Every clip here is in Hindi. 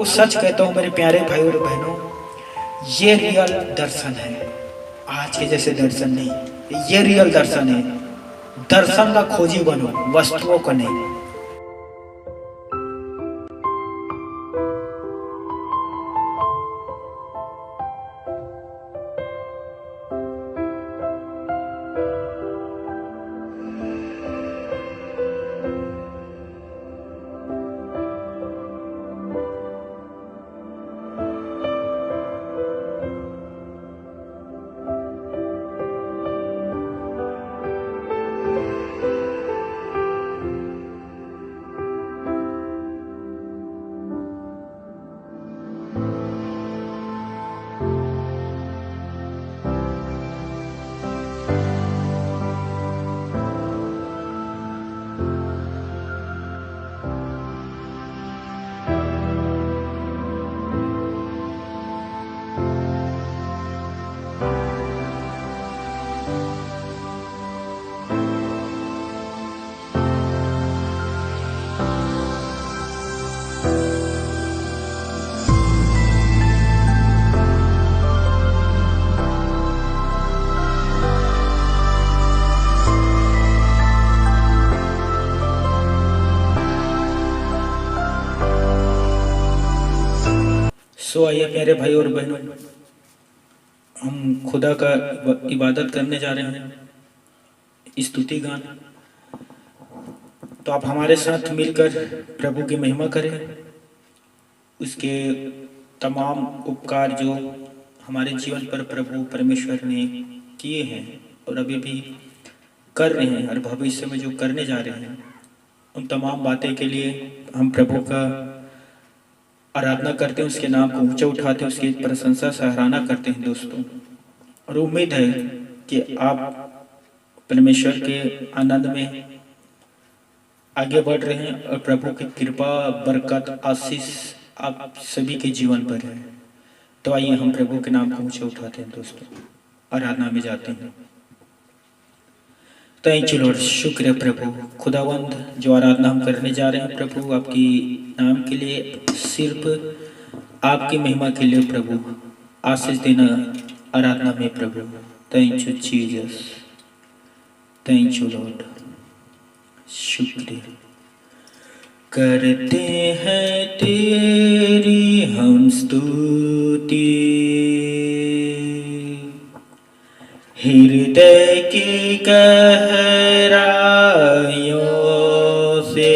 आपको सच कहता हूँ मेरे प्यारे भाई और बहनों, ये रियल दर्शन है। आज के जैसे दर्शन नहीं, ये रियल दर्शन है। दर्शन का खोजी बनो, वस्तुओं का नहीं। सो आइए प्यारे भाई और बहनों, हम खुदा का इबादत करने जा रहे हैं, स्तुति गान। तो आप हमारे साथ मिलकर प्रभु की महिमा करें, उसके तमाम उपकार जो हमारे जीवन पर प्रभु परमेश्वर ने किए हैं और अभी भी कर रहे हैं और भविष्य में जो करने जा रहे हैं, उन तमाम बातें के लिए हम प्रभु का आराधना करते हैं, उसके नाम को ऊंचा उठाते हैं, उसकी प्रशंसा सराहना करते हैं दोस्तों। और उम्मीद है कि आप परमेश्वर के आनंद में आगे बढ़ रहे हैं और प्रभु की कृपा, बरकत, आशीष आप सभी के जीवन पर है। तो आइए हम प्रभु के नाम को ऊंचा उठाते हैं दोस्तों, आराधना में जाते हैं। थैंक यू लॉर्ड, शुक्र है प्रभु खुदावंद, जो आराधना हम करने जा रहे हैं प्रभु आपकी नाम के लिए, सिर्फ आपकी महिमा के लिए प्रभु, आशीष देना आराधना में प्रभु। Thank you Jesus, thank you Lord, शुक्र करते हैं तेरी हम स्तुति, हृदय की गहराइयों से।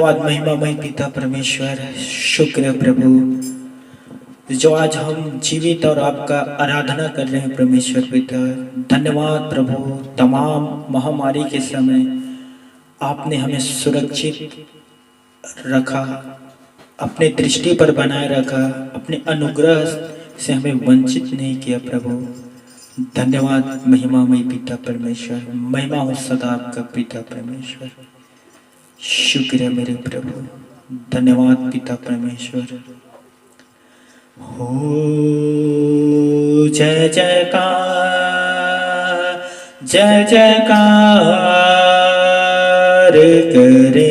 धन्यवाद महिमामय पिता परमेश्वर, शुक्र है प्रभु जो आज हम जीवित और आपका आराधना कर रहे हैं परमेश्वर पिता। धन्यवाद प्रभु, तमाम महामारी के समय आपने हमें सुरक्षित रखा, अपने दृष्टि पर बनाए रखा, अपने अनुग्रह से हमें वंचित नहीं किया प्रभु। धन्यवाद महिमामय पिता परमेश्वर, महिमा हो सदा आपका पिता परमेश्वर। शुक्र है मेरे प्रभु, धन्यवाद पिता परमेश्वर। हो जय जयकार, जय जयकार करे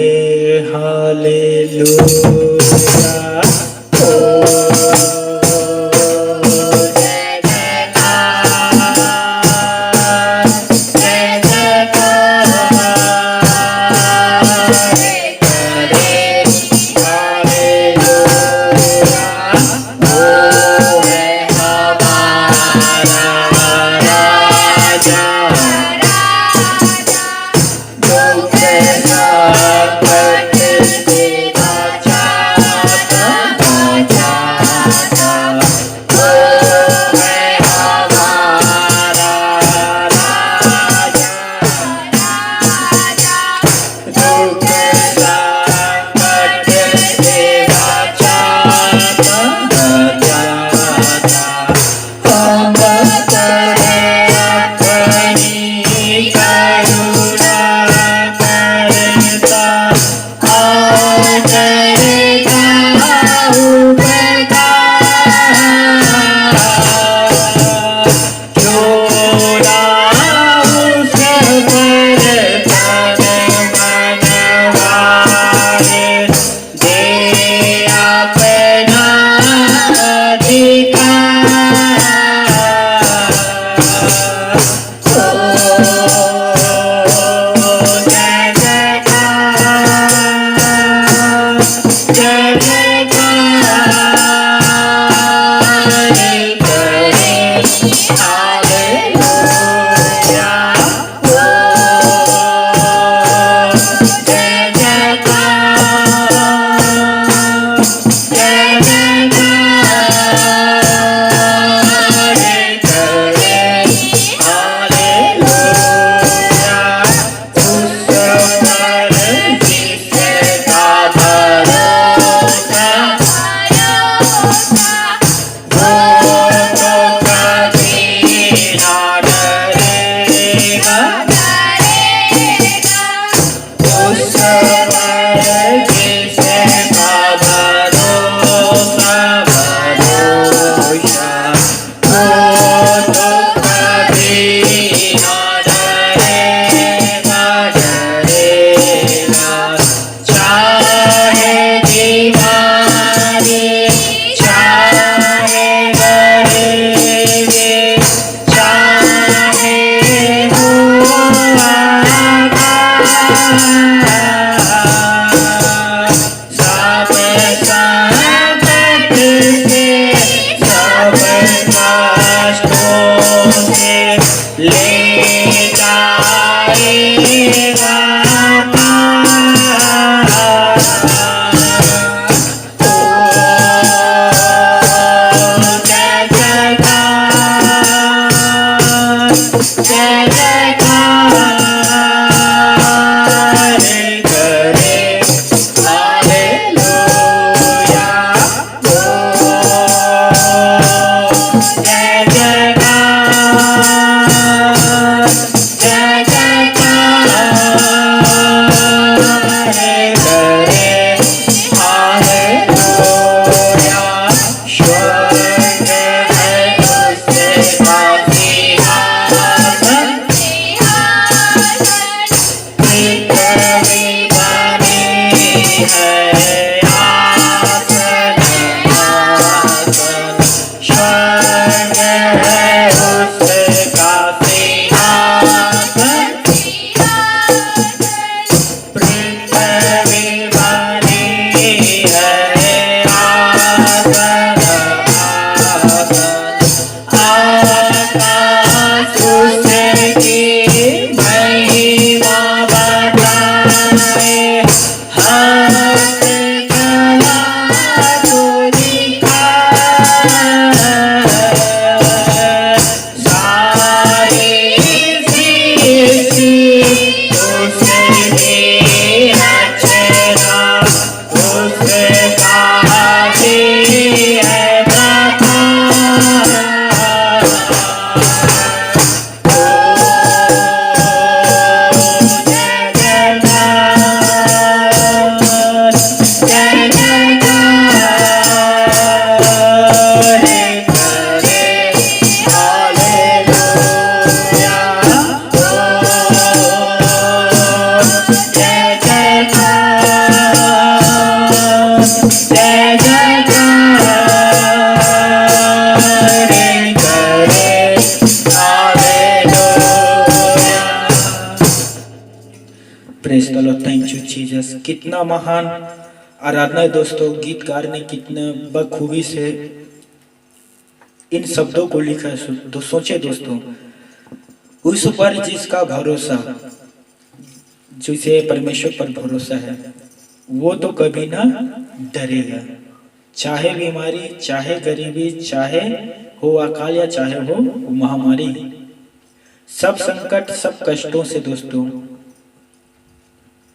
हालेलुया। Thank you Jesus. कितना महान आराधना है दोस्तों। गीतकार ने कितने बखूबी से इन शब्दों को लिखा है। सोचे दोस्तों, उस पर जिसका भरोसा, जिसे परमेश्वर पर भरोसा है, वो तो कभी ना डरेगा। चाहे बीमारी, चाहे गरीबी, चाहे हो अकाल या चाहे हो महामारी, सब संकट, सब कष्टों से दोस्तों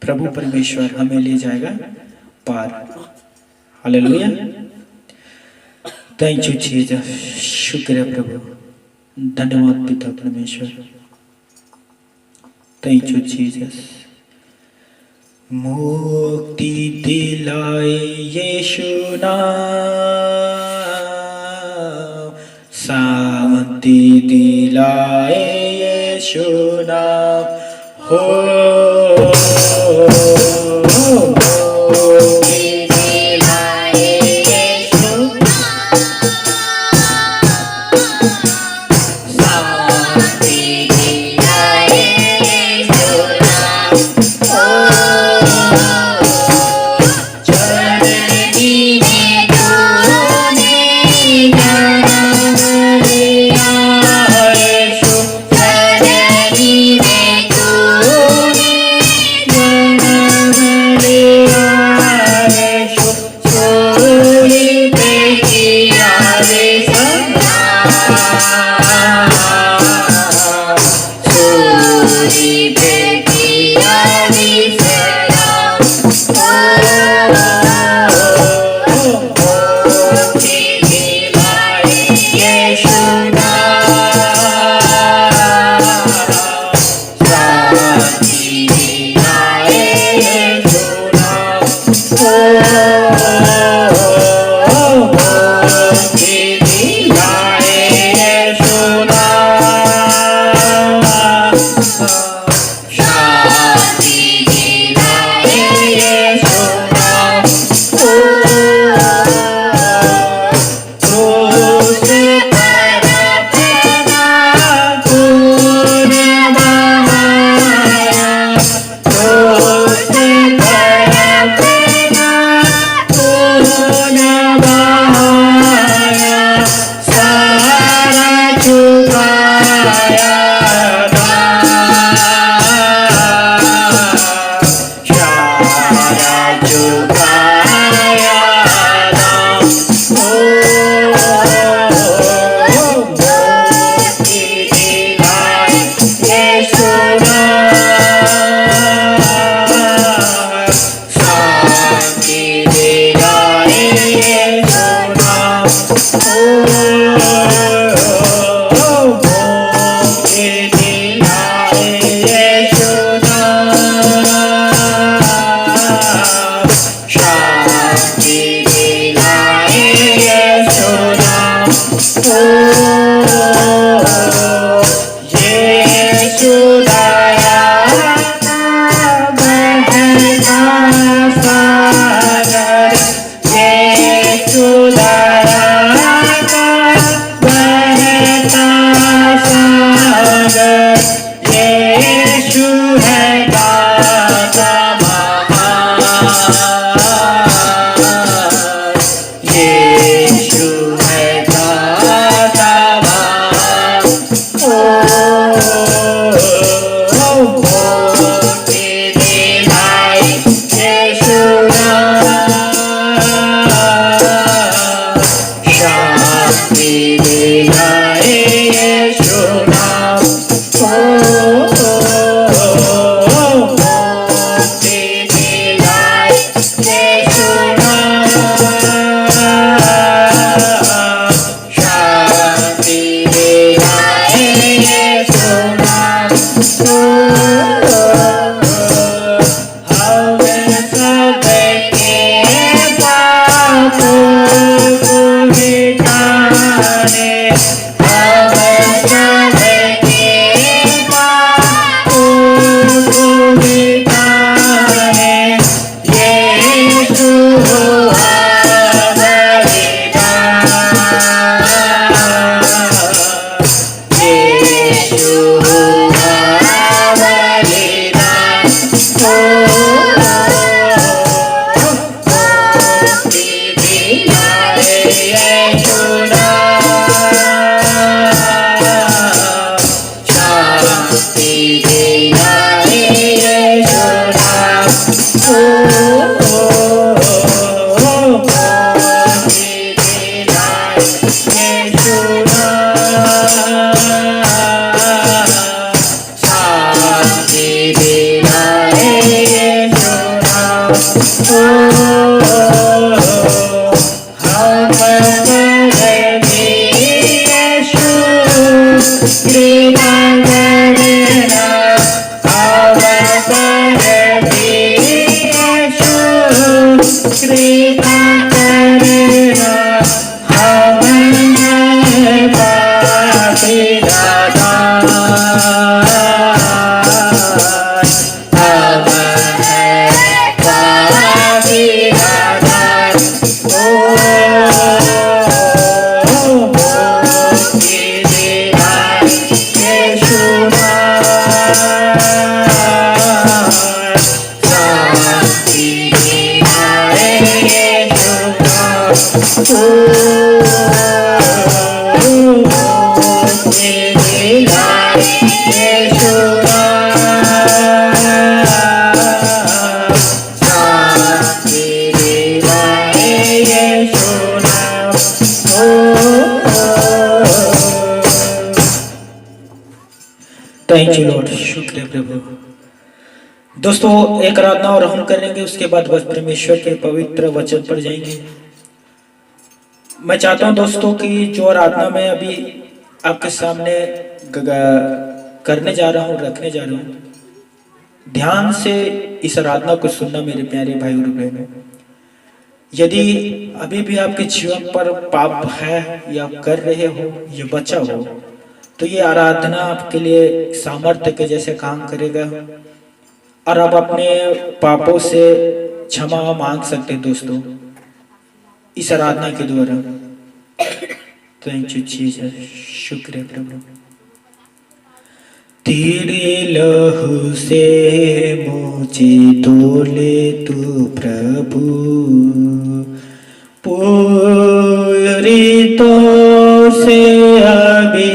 प्रभु परमेश्वर हमें ले जाएगा पार। Hallelujah, thank you Jesus. शुक्र है प्रभु, धन्यवाद पिता परमेश्वर, थैंक यू जीसस। मुक्ति दिलाए यीशु नाम, शांति दिलाए यीशु नाम हो। कृपा करना अवसर यीशु कृपा करना हमें पापी दाता थैंक यू लॉर्ड, शुक्रिया प्रभु। दोस्तों एक आराधना और हम करेंगे, उसके बाद बस परमेश्वर के पवित्र वचन पर जाएंगे। मैं चाहता हूं दोस्तों कि जो आराधना मैं अभी आपके सामने करने जा रहा हूं, रखने जा रहा हूं, ध्यान से इस आराधना को सुनना मेरे प्यारे भाई और बहनों। यदि अभी भी आपके जीवन पर पाप है या कर रहे हो या बचा हो, तो ये आराधना आपके लिए सामर्थ्य के जैसे काम करेगा और आप अपने पापों से क्षमा मांग सकते हैं दोस्तों इस आराधना के द्वारा। थैंक यू जीसस, शुक्रिया प्रभु। तेरे लहू से मुझे धोले तू प्रभु, पूरी तो से अभी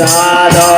God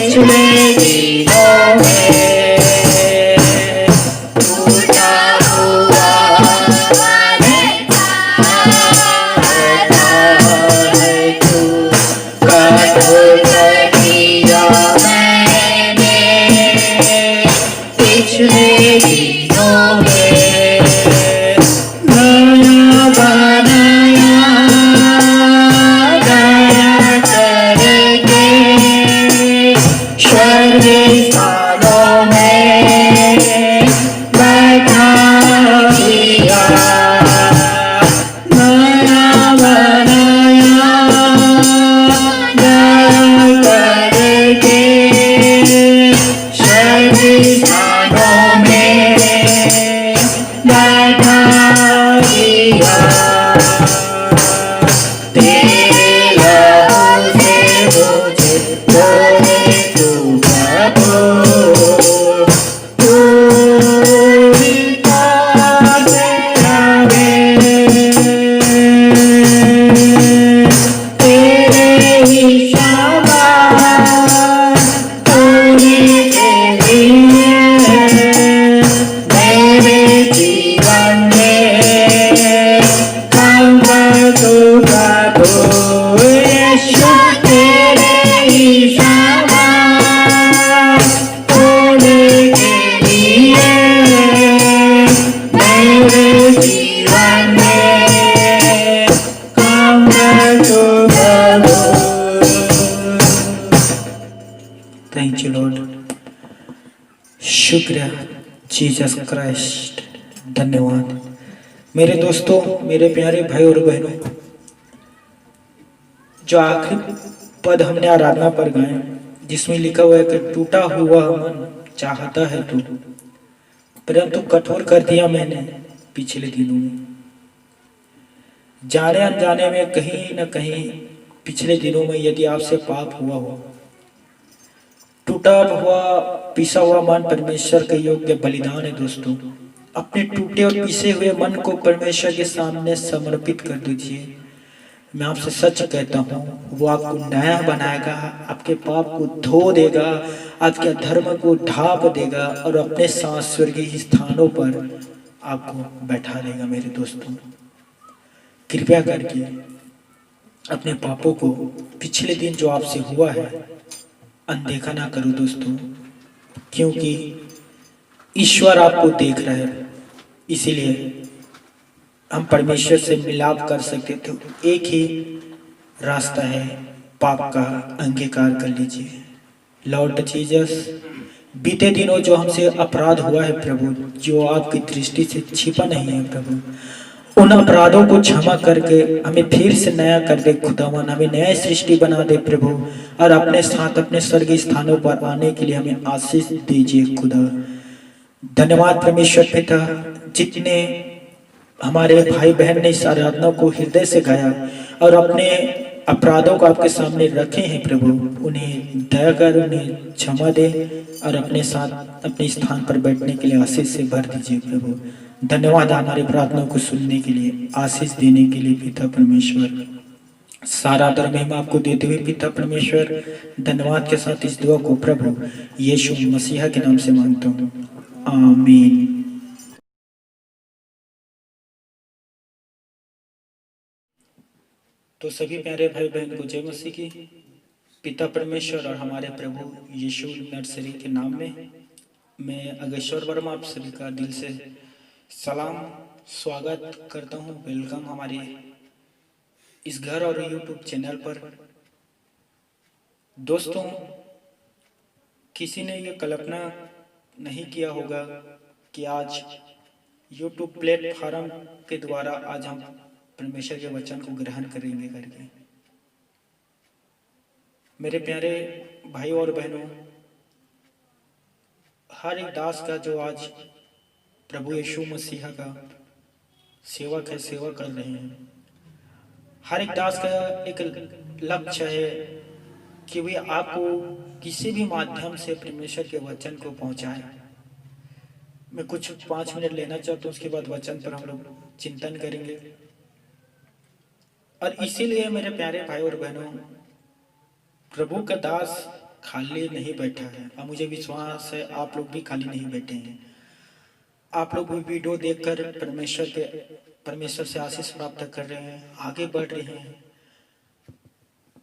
पिछले दिनों में टूटा हुआ है तू, कठोर किया मैंने पिछले दिनों में, नया बनाया दया करके स्वर्गीय स्थानों में बैठा दिया, नया बनाया दया करके स्वर्गीय स्थानों में बैठा दिया। तेरे लहू से मुझे धोने तू प्रभु, पूरी तरह से रहे। तेरे ही शाबाश होने के लिए मेरे जीवन में कंफर्ट प्रभु यीशु, तेरे ही शाबाश होने के लिए मेरे जीवन में comfort Prabhu. Thank you Lord, शुक्रिया जीसस क्राइस्ट, धन्यवाद। मेरे दोस्तों, मेरे प्यारे भाई और बहनों, जो आखिरी पद हमने आराधना पर गाए जिसमें लिखा हुआ है कि टूटा हुआ मन चाहता है तू, परंतु कठोर कर दिया मैंने पिछले दिनों में। जाने अनजाने में कहीं न कहीं पिछले दिनों में यदि आपसे पाप हुआ हो, टूटा हुआ पिसा हुआ मन परमेश्वर के योग्य बलिदान है दोस्तों। अपने टूटे और पिसे हुए मन को परमेश्वर के सामने समर्पित कर दीजिए। मैं आपसे सच कहता हूँ, वो आपको नया बनाएगा, आपके पाप को धो देगा, आपके धर्म को ढाप देगा और अपने साथ स्वर्गीय स्थानों पर आपको बैठा देगा। मेरे दोस्तों, कृपया करके अपने पापों को, पिछले दिन जो आपसे हुआ है, अनदेखा ना करो दोस्तों, क्योंकि ईश्वर आपको देख रहा है। इसीलिए हम परमेश्वर से मिलाप कर सकते थे। एक ही रास्ता है, पाप का अंगीकार कर लीजिए। लॉर्ड जीसस, बीते दिनों जो हमसे अपराध हुआ है प्रभु, जो आपकी दृष्टि से छिपा नहीं है प्रभु, उन अपराधों को क्षमा करके हमें फिर से नया कर दे खुदावन, हमें नया सृष्टि बना दे प्रभु, और अपने साथ अपने स्वर्गीय स्थानों पर आने के लिए हमें आशीष दीजिए खुदा। धन्यवाद परमेश्वर पिता, जितने हमारे भाई बहन ने इस आराधना को हृदय से गाया और अपने अपराधों को आपके सामने रखे हैं प्रभु, उन्हें दया कर, उन्हें क्षमा दे और अपने साथ अपने स्थान पर बैठने के लिए आशीष से भर दीजिए प्रभु। धन्यवाद हमारे प्रार्थना को सुनने के लिए, आशीष देने के लिए पिता परमेश्वर। सारा आदर महिमा आपको देते हुए पिता परमेश्वर, धन्यवाद के साथ इस दुआ को प्रभु यीशु मसीहा के नाम से मांगता हूँ, आमीन। तो सभी प्यारे भाई बहन को जय मसीह की। पिता परमेश्वर और हमारे प्रभु यीशु नर्सरी के नाम में मैं अगेश्वर वर्मा आप सभी का दिल से सलाम स्वागत करता हूं। वेलकम हमारे इस घर और यूट्यूब चैनल पर। दोस्तों, किसी ने ये कल्पना नहीं किया होगा कि आज यूट्यूब प्लेटफॉर्म के द्वारा आज हम परमेश्वर के वचन को ग्रहण करेंगे करके। मेरे प्यारे भाई और बहनों, हर एक दास का जो आज प्रभु यीशु मसीहा का सेवक है, सेवा कर रहे हैं, हर एक दास का एक लक्ष्य है कि वे आपको किसी भी माध्यम से परमेश्वर के वचन को पहुंचाए। मैं कुछ 5 मिनट लेना चाहता हूँ, उसके बाद वचन पर हम लोग चिंतन करेंगे। और इसीलिए मेरे प्यारे भाई और बहनों, प्रभु का दास खाली नहीं बैठा है और मुझे विश्वास है आप लोग भी खाली नहीं बैठे हैं। आप लोग भी वीडियो देखकर परमेश्वर से आशीष प्राप्त कर रहे हैं, आगे बढ़ रहे हैं।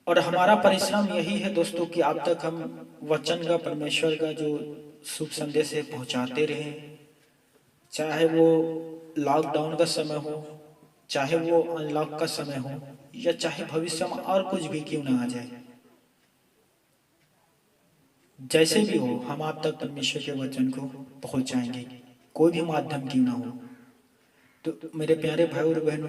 और हमारा परिश्रम यही है दोस्तों कि आप तक हम वचन का, परमेश्वर का जो शुभ संदेश है पहुंचाते रहें। चाहे वो लॉकडाउन का समय हो, चाहे वो अनलॉक का समय हो, या चाहे भविष्य में और कुछ भी क्यों ना आ जाए, जैसे भी हो हम आप तक परमेश्वर के वचन को पहुंचाएंगे, कोई भी माध्यम क्यों ना हो। तो मेरे प्यारे भाई और बहनों,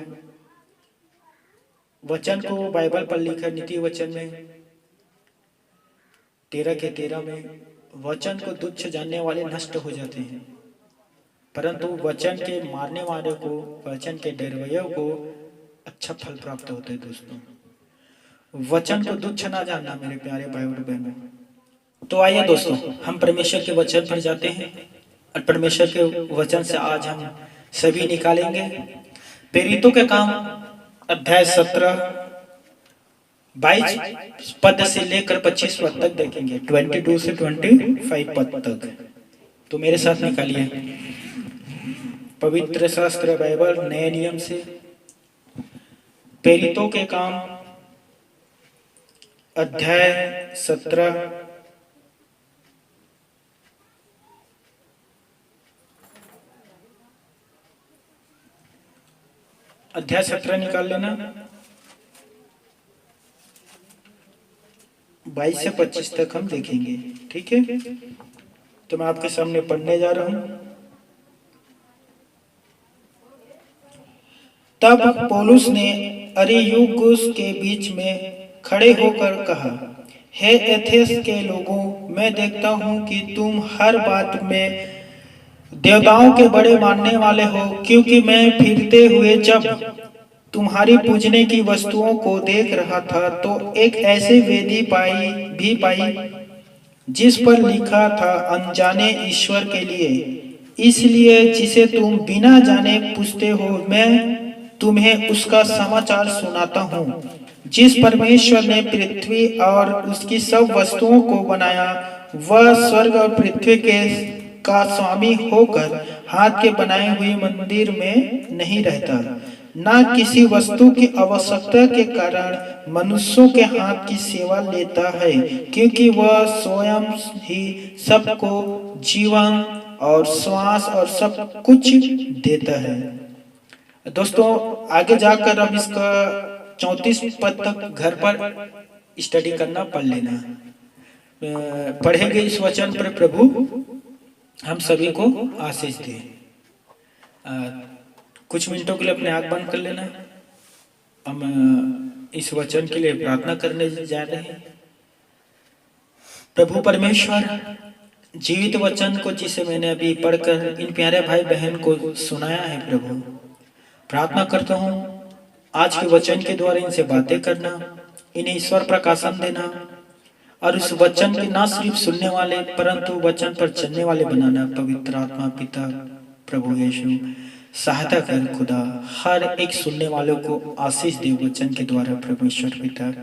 वचन को बाइबल पर लिखा नीति वचन में 13 के 13 में, वचन को तुच्छ जानने वाले नष्ट हो जाते हैं, परंतु वचन के मारने वाले को, वचन के डरवैयों को अच्छा फल प्राप्त होता है। दोस्तों, वचन को तुच्छ ना जानना मेरे प्यारे भाई और बहनों। तो आइए दोस्तों, हम परमेश्वर के वचन पर जाते हैं और परमेश्वर के वचन से आज हम सभी निकालेंगे प्रेरितों के काम अध्याय 17 22 पद से लेकर 25 पद तक देखेंगे, 22 से 25 पद तक। तो मेरे साथ निकालिए पवित्र शास्त्र बाइबल नए नियम से, प्रेरितों के काम अध्याय 17 अध्याय 17 निकाल लेना, 22 से 25 तक हम देखेंगे। ठीक है, तो मैं आपके सामने पढ़ने जा रहा हूं। तब पौलुस ने अरियुगुस के बीच में खड़े होकर कहा, हे एथेंस के लोगों, मैं देखता हूं कि तुम हर बात में देवताओं के बड़े मानने वाले हो, क्योंकि मैं फिरते हुए जब तुम्हारी पूजने की वस्तुओं को देख रहा था तो एक ऐसी वेदी पाई जिस पर लिखा था अनजाने ईश्वर के लिए, इसलिए जिसे तुम बिना जाने पूजते हो, मैं तुम्हें उसका समाचार सुनाता हूँ। जिस परमेश्वर ने पृथ्वी और उसकी सब वस्तुओं को बनाया, वह स्वर्ग और पृथ्वी के का स्वामी होकर हाथ के बनाए हुए मंदिर में नहीं रहता, न किसी वस्तु की आवश्यकता के कारण मनुष्यों के हाथ की सेवा लेता है, क्योंकि वह स्वयं ही सबको जीवन और श्वास और सब कुछ देता है। दोस्तों, आगे जाकर अब इसका 34 पद तक घर पर स्टडी करना, पढ़ लेना। पढ़ेंगे इस वचन पर प्रभु हम सभी को आशीष दे। कुछ मिनटों के लिए अपने आंख बंद कर लेना। हम इस वचन के लिए प्रार्थना करने जा रहे हैं। प्रभु परमेश्वर, जीवित वचन को जिसे मैंने अभी पढ़कर इन प्यारे भाई बहन को सुनाया है, प्रभु प्रार्थना करता हूँ आज के वचन के द्वारा इनसे बातें करना, इन्हें ईश्वर प्रकाशन देना और उस वचन के ना सिर्फ सुनने वाले परंतु वचन पर चलने वाले बनाना। पवित्र आत्मा पिता प्रभु यीशु सहायता कर खुदा, हर एक सुनने वालों को आशीष दे वचन के द्वारा। परमेश्वर पिता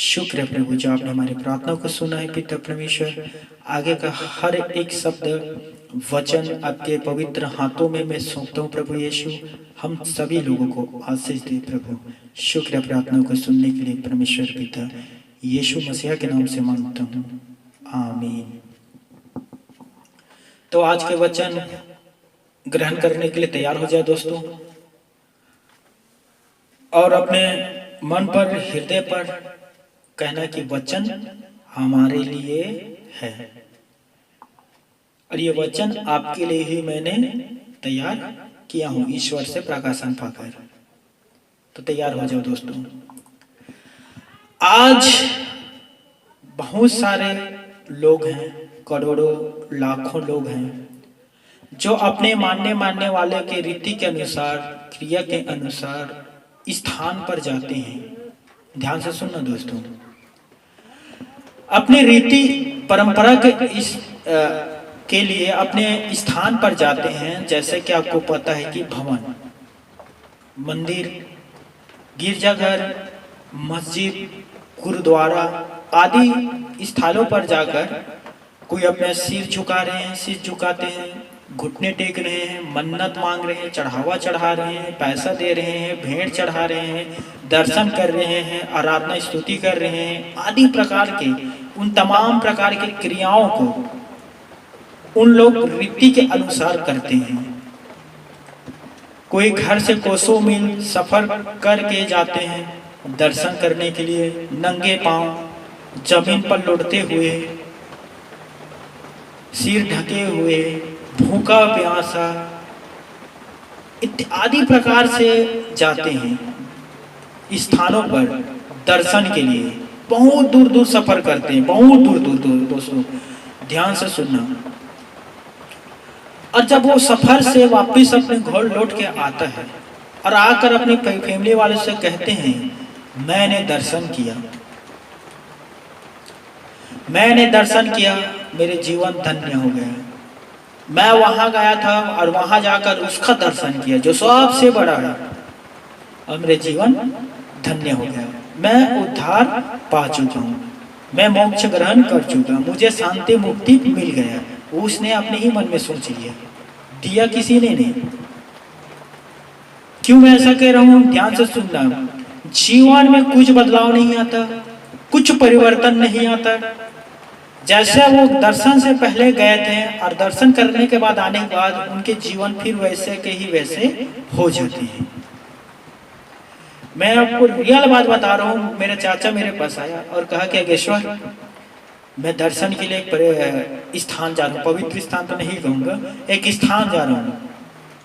शुक्र है प्रभु जो आपने हमारी प्रार्थना को सुना है। पिता परमेश्वर, आगे का हर एक शब्द वचन आपके पवित्र हाथों में मैं सौंपता हूँ प्रभु यीशु, हम सभी लोगों को आशीष दे प्रभु। शुक्र है प्रार्थना को सुनने के लिए परमेश्वर पिता, यीशु मसीह के नाम से मांगता हूँ, आमीन। तो आज के वचन ग्रहण करने के लिए तैयार हो जाए दोस्तों, और अपने मन पर, हृदय पर कहना कि वचन हमारे लिए है और ये वचन आपके लिए ही मैंने तैयार किया हूं ईश्वर से प्रकाशन पाकर। तो तैयार हो जाओ दोस्तों। आज बहुत सारे लोग हैं, करोड़ों लाखों लोग हैं जो अपने मानने वाले के रीति के अनुसार, क्रिया के अनुसार स्थान पर जाते हैं। ध्यान से सुनना दोस्तों, अपने रीति परंपरा के लिए अपने स्थान पर जाते हैं। जैसे कि आपको पता है कि भवन, मंदिर, गिरजाघर, मस्जिद, गुरुद्वारा आदि स्थानों पर जाकर कोई अपना सिर झुका रहे हैं, सिर झुकाते हैं, घुटने टेक रहे हैं, मन्नत मांग रहे हैं, चढ़ावा चढ़ा रहे हैं, पैसा दे रहे हैं, भेंट चढ़ा रहे हैं, दर्शन कर रहे हैं, आराधना स्तुति कर रहे हैं, आदि प्रकार के उन तमाम प्रकार की क्रियाओं को उन लोग रीति के अनुसार करते हैं। कोई घर से कोसों मील सफर करके जाते हैं दर्शन करने के लिए, नंगे पांव जमीन पर लुढ़ते हुए, सिर ढके हुए, भूखा प्यासा इत्यादि प्रकार से जाते हैं स्थानों पर दर्शन के लिए। बहुत दूर दूर सफर करते हैं, बहुत दूर दूर दूर। दोस्तों ध्यान से सुनना। और जब वो सफर से वापस अपने घर लौट के आता है और आकर अपने फैमिली वालों से कहते हैं, मैंने दर्शन किया, मैंने दर्शन किया, मेरे जीवन धन्य हो गया। मैं वहां गया था और वहां जाकर उसका दर्शन किया जो सबसे बड़ा है और मेरे जीवन धन्य हो गया। मैं उद्धार पा चुका हूँ, मैं मोक्ष ग्रहण कर चुका, मुझे शांति मुक्ति मिल गया। उसने अपने ही मन में सोच लिया, दिया किसी ने नहीं। क्यों मैं ऐसा कह रहा हूँ? ध्यान से सुनना। जीवन में कुछ बदलाव नहीं आता, कुछ परिवर्तन नहीं आता। जैसे वो दर्शन से पहले गए थे और दर्शन करने के बाद आने के बाद उनके जीवन फिर वैसे के ही वैसे हो जाते हैं। मैं आपको रियल बात बता रहा हूँ। मेरा चाचा मेरे पास आया और कहा कि अगेश्वर, मैं दर्शन के लिए एक स्थान जा रहा हूँ, पवित्र स्थान तो नहीं कहूँगा, एक स्थान जा रहा हूँ,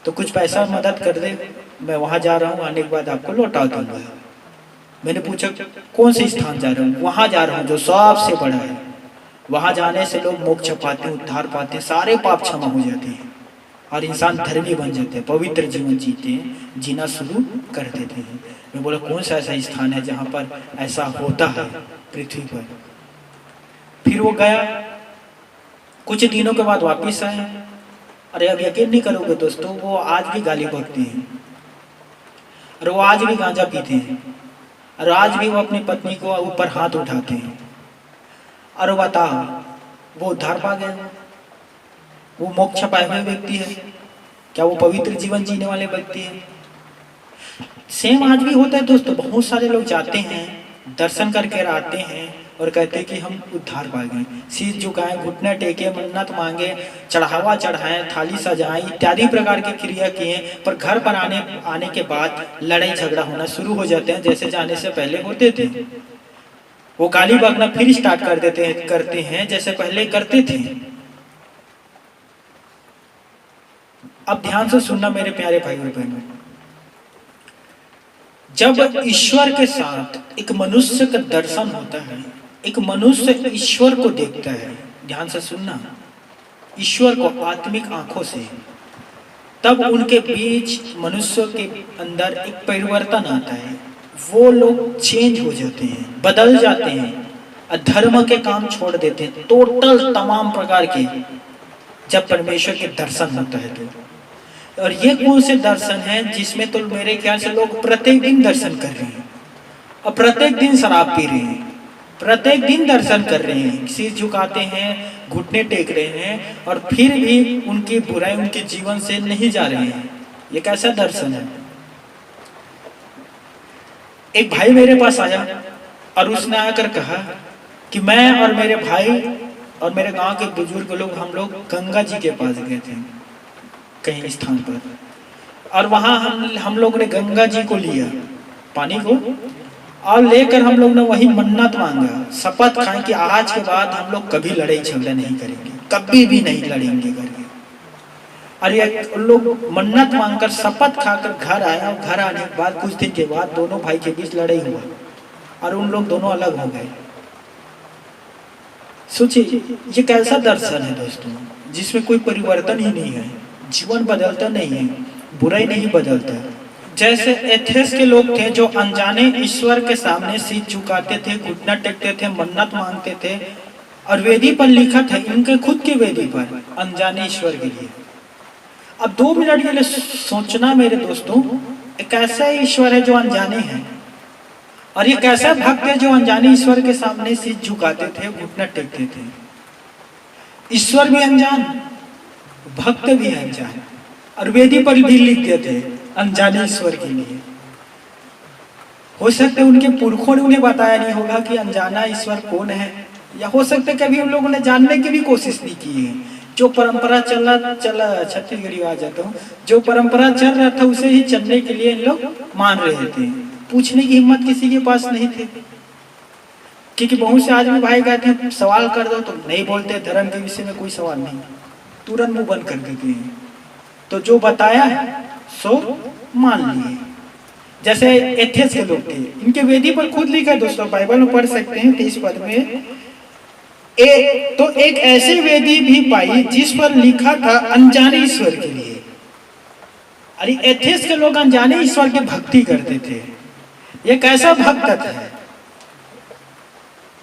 तो कुछ पैसा मदद कर दे, मैं वहाँ जा रहा हूँ, आने के बाद आपको लौटा दूंगा। मैंने पूछा कौन से स्थान जा रहा हूँ? वहाँ जा रहा हूँ जो सबसे बड़ा है। वहाँ जाने से लोग मोक्ष पाते, उद्धार पाते, सारे पाप क्षमा हो जाते हैं और इंसान धर्मी बन जाते हैं, पवित्र जीवन जीते हैं, जीना शुरू कर देते हैं। मैं बोला कौन सा ऐसा स्थान है जहाँ पर ऐसा होता है पृथ्वी पर? फिर वो गया, कुछ दिनों के बाद वापिस आए। अरे अब यकीन नहीं करोगे दोस्तों, वो आज भी गाली बकते हैं और वो आज भी गांजा पीते हैं और आज भी वो अपनी पत्नी को ऊपर हाथ उठाते हैं। और बता, वो उद्धार पा गए? वो मोक्ष पाए हुए व्यक्ति है क्या? वो पवित्र जीवन जीने वाले व्यक्ति है? सेम आज भी होता है दोस्तों। बहुत सारे लोग जाते हैं, दर्शन करके आते हैं और कहते हैं कि हम उद्धार पा गए, सिर झुकाएं, घुटने टेके, मन्नत मांगे, चढ़ावा चढ़ाएं, थाली सजाएं, इत्यादि प्रकार की क्रिया किए, पर घर पर आने के बाद लड़ाई झगड़ा होना शुरू हो जाते हैं जैसे जाने से पहले होते थे। वो गाली बकना फिर स्टार्ट करते हैं जैसे पहले करते थे। अब ध्यान से सुनना मेरे प्यारे भाई और बहनों। जब ईश्वर के साथ एक मनुष्य का दर्शन होता है, एक मनुष्य ईश्वर को देखता है, ध्यान से सुनना, ईश्वर को आत्मिक आंखों से, तब उनके बीच मनुष्य के अंदर एक परिवर्तन आता है। वो लोग चेंज हो जाते हैं, बदल जाते हैं, धर्म के काम छोड़ देते हैं, टोटल तमाम प्रकार के, जब परमेश्वर के दर्शन होता है तो। और ये कौन से दर्शन हैं जिसमें तो मेरे ख्याल से लोग प्रत्येक दिन दर्शन कर रहे हैं और प्रत्येक दिन शराब पी रहे हैं, प्रत्येक दिन दर्शन कर रहे हैं, सिर झुकाते हैं, घुटने टेक रहे हैं और फिर भी उनकी बुराई उनके जीवन से नहीं जा रहे हैं। ये कैसा दर्शन है? एक भाई मेरे पास आया और उसने आकर कहा कि मैं और मेरे भाई और मेरे गांव के बुजुर्ग लोग, हम लोग गंगा जी के पास गए थे कहीं स्थान पर, और वहां हम लोग ने गंगा जी को लिया, पानी को, और लेकर हम लोग ने वही मन्नत मांगा, शपथ खाए कि आज के बाद हम लोग कभी लड़ाई झगड़ा नहीं करेंगे, कभी भी नहीं लड़ेंगे करके। और ये लोग मन्नत मांगकर शपथ खाकर घर आया और घर आने के बाद कुछ दिन के बाद दोनों भाई के बीच लड़ाई हुआ और उन लोग दोनों अलग हो गए। सोचिए ये कैसा दर्शन है दोस्तों, जिसमें कोई परिवर्तन ही नहीं है, जीवन बदलता नहीं है, बुराई नहीं बदलता। जैसे एथेंस के लोग थे जो अनजाने ईश्वर के सामने सिर झुकाते थे, घुटना टेकते थे, मन्नत मांगते थे, और वेदी पर लिखा था, इनके खुद की वेदी पर, अनजाने ईश्वर के लिए। अब 2 मिनट के लिए सोचना मेरे दोस्तों, एक ऐसा ईश्वर है जो अनजाने हैं और ये कैसा भक्त है जो अनजाने ईश्वर के सामने सिर झुकाते थे, घुटना टेकते थे। ईश्वर भी अनजान, भक्त भी अनजान, और वेदी पर भी लिखते थे अनजाने ईश्वर के लिए। हो सकता है उनके पुरखों ने उन्हें बताया नहीं होगा कि अनजाना ईश्वर कौन है, या हो सकता है कभी उन लोगों ने जानने की भी कोशिश नहीं की है। जो परंपरा चला छत्तीसगढ़ी आ जाता हूँ, जो परंपरा चल रहा था उसे ही चलने के लिए इन लोग मान रहे थे। पूछने की हिम्मत किसी के पास नहीं थे, क्योंकि बहुत से आदमी भाई कहते हैं सवाल कर दो तो नहीं बोलते, धर्म के विषय में कोई सवाल नहीं, तुरंत मुंह बंद कर देते हैं। तो जो बताया सो मान लिए। जैसे एथेंस के लोग थे, इनके वेदी पर खुद लिखा है दोस्तों, बाइबल में पढ़ सकते हैं 23 पद में। तो एक ऐसी वेदी भी पाई जिस पर लिखा था अनजाने ईश्वर के लिए। अरे एथेंस के लोग अनजाने ईश्वर की भक्ति करते थे। ये कैसा भक्त है?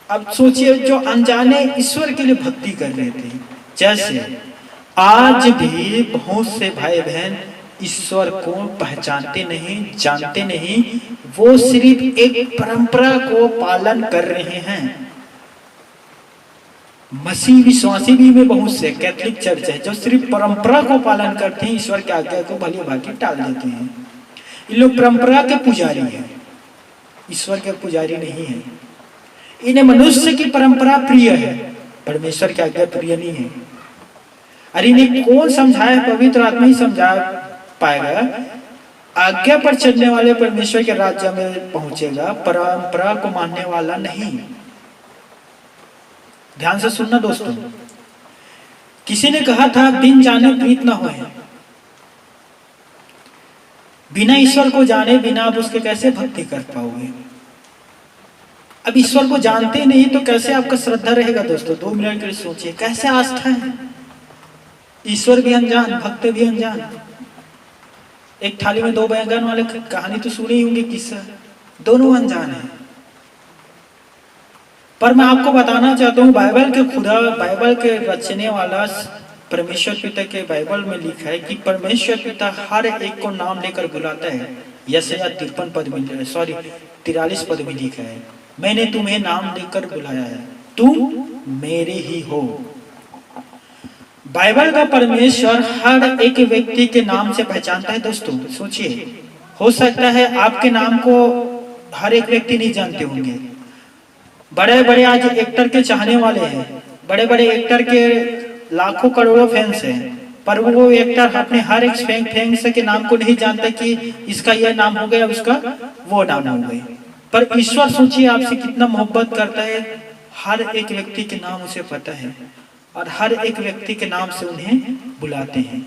अब सोचिए, जो अनजाने ईश्वर के लिए भक्ति कर रहे थे। जैसे आज भी बहुत से भाई बहन ईश्वर को पहचानते नहीं, जानते नहीं, वो सिर्फ एक परंपरा को पालन कर रहे हैं। मसीह विश्वासी भी में बहुत से कैथोलिक चर्च है जो सिर्फ परंपरा को पालन करते हैं, ईश्वर की आज्ञा को भली भांति टाल देते हैं। ये लोग परंपरा के पुजारी हैं, ईश्वर के पुजारी नहीं है। इन्हें मनुष्य की परंपरा प्रिय है, परमेश्वर की आज्ञा प्रिय नहीं है। अरे इन्हें कौन समझाए? पवित्र आत्मा ही समझा पाएगा। आज्ञा पर चलने वाले परमेश्वर के राज्य में पहुंचेगा, परंपरा को मानने वाला नहीं। ध्यान से सुनना दोस्तों, किसी ने कहा था बिन जाने प्रीत न होए। बिना ईश्वर को जाने बिना आप उसके कैसे भक्ति कर पाओगे? अब ईश्वर को जानते नहीं तो कैसे आपका श्रद्धा रहेगा दोस्तों? 2 मिनट के लिए सोचिए, कैसे आस्था है? ईश्वर भी अनजान, भक्त भी अनजान। एक थाली में 2 बैंगन वाले कहानी तो सुनी होंगी, किस्सा, दोनों अनजान है। पर मैं आपको बताना चाहता हूँ, बाइबल के खुदा, बाइबल के रचने वाला परमेश्वर पिता के बाइबल में लिखा है कि परमेश्वर पिता हर एक को नाम लेकर बुलाता है। यशायाह 53 पद में 43 पद में लिखा है, मैंने तुम्हें नाम लेकर बुलाया है, तुम मेरे ही हो। बाइबल का परमेश्वर हर एक व्यक्ति के नाम से पहचानता है। दोस्तों सोचिए, हो सकता है आपके नाम को हर एक व्यक्ति नहीं जानते होंगे। बड़े बड़े आज एक्टर के चाहने वाले हैं, बड़े बड़े एक्टर के लाखों करोड़ों फैंस हैं, पर वो एक्टर अपने हर एक फैंस के नाम को नहीं जानता कि इसका यह नाम हो गया, उसका वो नाम हो गए। पर ईश्वर सोचिए आपसे कितना मोहब्बत करता है, हर एक व्यक्ति के नाम उसे पता है और हर एक व्यक्ति के नाम से उन्हें बुलाते हैं।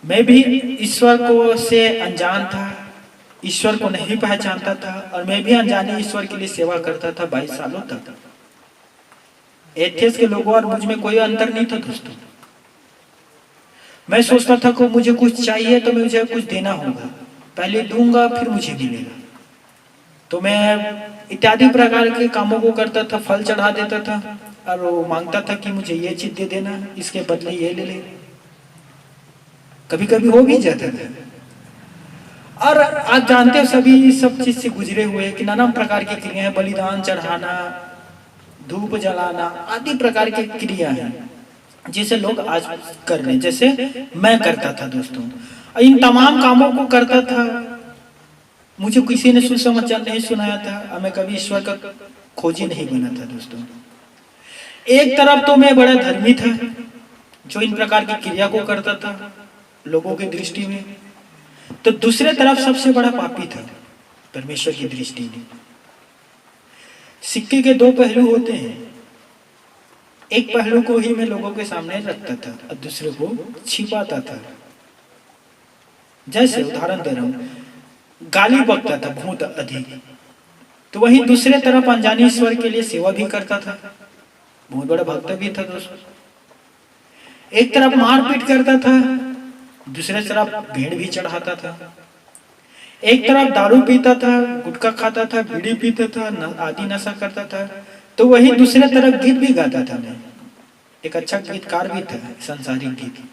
मैं भी ईश्वर को से अनजान था, ईश्वर को नहीं पहचानता था, और मैं भी अनजाने ईश्वर के लिए सेवा करता था 22 सालों तक। एथेंस के लोगों और मुझ में कोई अंतर नहीं था दोस्तों। मैं सोचता था कि मुझे कुछ चाहिए तो मुझे कुछ देना होगा, पहले दूंगा फिर मुझे मिलेगा। तो मैं इत्यादि प्रकार के कामों को करता था, फल चढ़ा देता था और वो मांगता था कि मुझे ये चीज दे देना, इसके बदले ये ले ले। कभी कभी हो भी जाता था। और आज जानते हो सभी सब चीज से गुजरे हुए कि नाना प्रकार की क्रियाएं, बलिदान चढ़ाना, धूप जलाना आदि प्रकार की क्रिया है जिसे लोग आज कर रहे हैं, जैसे मैं करता था दोस्तों। इन तमाम कामों को करता था, मुझे किसी ने सुसमाचार नहीं सुनाया था और मैं कभी ईश्वर का खोजी नहीं बना था दोस्तों। एक तरफ तो मैं बड़ा धर्मी था जो इन प्रकार की क्रिया को करता था लोगों की दृष्टि में, तो दूसरे तरफ सबसे बड़ा पापी था परमेश्वर की दृष्टि में। सिक्के के 2 पहलू होते हैं, एक पहलू को ही मैं लोगों के सामने रखता था और दूसरे को छिपाता था। जैसे उदाहरण दे रहा हूं, गाली बकता था बहुत अधिक, तो वहीं दूसरे तरफ अनजाने ईश्वर के लिए सेवा भी करता था, बहुत बड़ा भक्त भी था दोस्तों। एक तरफ मारपीट करता था, दूसरे तरफ भेड़ भी चढ़ाता था। एक तरफ दारू पीता था, गुटखा खाता था, बीड़ी पीता था, आदि नशा करता था, तो वही दूसरे तरफ गीत भी गाता था। मैं एक अच्छा गीतकार भी था, संसारिक गीत।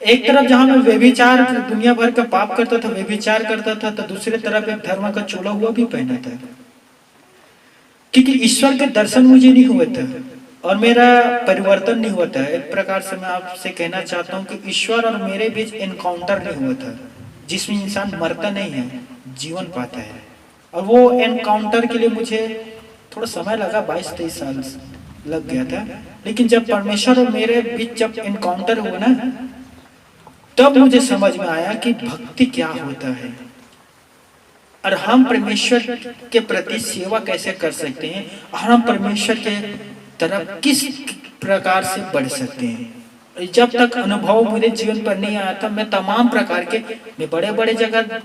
एक तरफ जहां मैं व्यभिचार दुनिया भर का पाप करता था, व्यभिचार करता था, तो दूसरी तरफ एक धर्म का चोला हुआ भी पहना था, क्योंकि ईश्वर के दर्शन मुझे नहीं हुए थे और मेरा परिवर्तन नहीं हुआ था। एक प्रकार से मैं आपसे कहना चाहता हूँ कि ईश्वर और मेरे बीच एनकाउंटर नहीं हुआ था, जिसमें इंसान मरता नहीं है, जीवन पाता है। और वो एनकाउंटर के लिए मुझे थोड़ा समय लगा, 22-23 साल लग गया था। लेकिन जब परमेश्वर और मेरे बीच जब एनकाउंटर हुआ ना, तब मुझे समझ में आया कि भक्ति क्या होता है और हम परमेश्वर के प्रति सेवा कैसे कर सकते हैं और हम परमेश्वर के तरफ किस प्रकार से बढ़ सकते हैं। जब तक अनुभव मेरे जीवन पर नहीं आया था, मैं तमाम प्रकार के, मैं बड़े बड़े जगह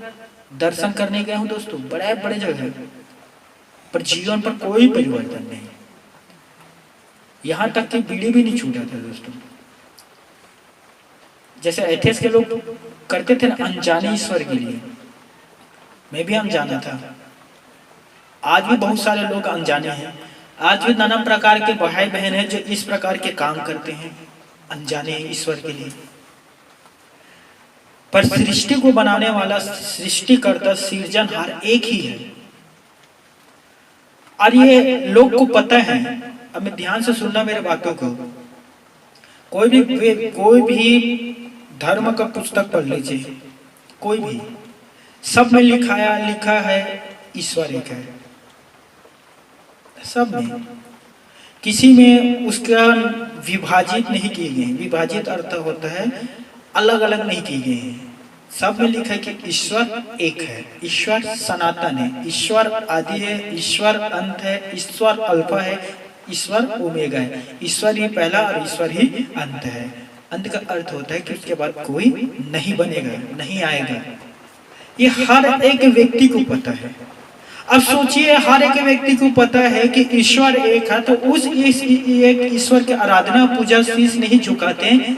दर्शन करने गया हूं दोस्तों, बड़े बड़े जगह, पर जीवन पर कोई परिवर्तन नहीं। यहां तक कि बीड़ी भी नहीं छूटा था दोस्तों। जैसे एथेंस के लोग करते थे ना, अनजाने ईश्वर के लिए, मैं भी अनजाना था। आज भी बहुत सारे लोग अनजाने हैं। आज भी नाना प्रकार के भाई बहन हैं जो इस प्रकार के काम करते हैं, अनजाने हैं ईश्वर के लिए। पर सृष्टि को बनाने वाला, सृष्टिकर्ता, सृजनहार एक ही है और ये लोग को पता है। अब मैं ध्यान से सुनना मेरे बातों को। कोई भी धर्म का पुस्तक पढ़ लीजिए, कोई भी, सब में लिखा है ईश्वर एक है, सब में। किसी में उसका विभाजित नहीं किए गए। विभाजित अर्थ होता है अलग अलग नहीं किए गए हैं। सब में लिखा है कि ईश्वर एक है, ईश्वर सनातन है, ईश्वर आदि है, ईश्वर अंत है, ईश्वर अल्फा है, ईश्वर ओमेगा है, ईश्वर ही पहला और ईश्वर ही अंत है। अंत का अर्थ होता है कि उसके बाद कोई नहीं बनेगा, नहीं आएगा। ये हर एक व्यक्ति को पता है। अब सोचिए, हर एक व्यक्ति को पता है कि ईश्वर एक है, तो उस एक ईश्वर की आराधना, पूजा, शीश नहीं झुकाते हैं,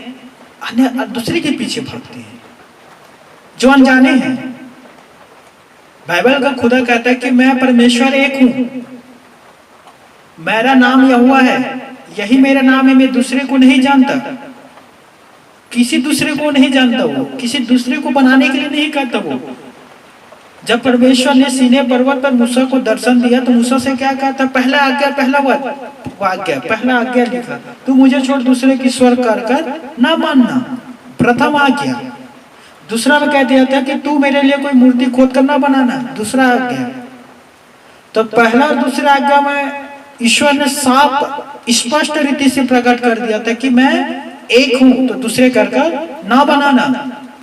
अन्य दूसरे के पीछे भागते हैं जो अनजाने हैं। बाइबल का खुदा कहता है कि मैं परमेश्वर एक हूं, मेरा नाम यहोवा है, यही मेरा नाम है, मैं दूसरे को नहीं जानता, किसी दूसरे को नहीं जानता, वो किसी दूसरे को बनाने के लिए नहीं करता। वो जब परमेश्वर ने सीने पर्वत पर मूसा को दर्शन दिया तो मूसा से क्या कहा था? पहला आज्ञा, पहला वाक्य, पहला आज्ञा लिखा, तू मुझे छोड़ दूसरे की स्वर कर ना मानना, प्रथम आज्ञा। दूसरा में कह दिया था कि तू मेरे लिए कोई मूर्ति खोद कर ना बनाना, दूसरा आज्ञा। तो पहला और दूसरा आज्ञा में ईश्वर ने साफ स्पष्ट रीति से प्रकट कर दिया था कि मैं एक हूं, तो दूसरे कर ना बनाना,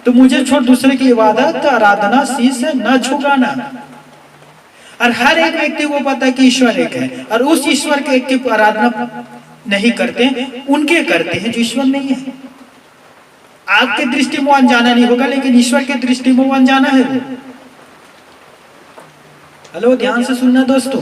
तो मुझे छोड़ दूसरे की इबादत, आराधना, शीश न झुकाना। और हर एक व्यक्ति को पता है कि ईश्वर एक है, और उस ईश्वर के एक की आराधना नहीं करते, उनके करते हैं जो ईश्वर नहीं है। आपके दृष्टि में अनजाना नहीं होगा, लेकिन ईश्वर के दृष्टि में अनजाना है वो। हेलो, ध्यान से सुनना दोस्तों,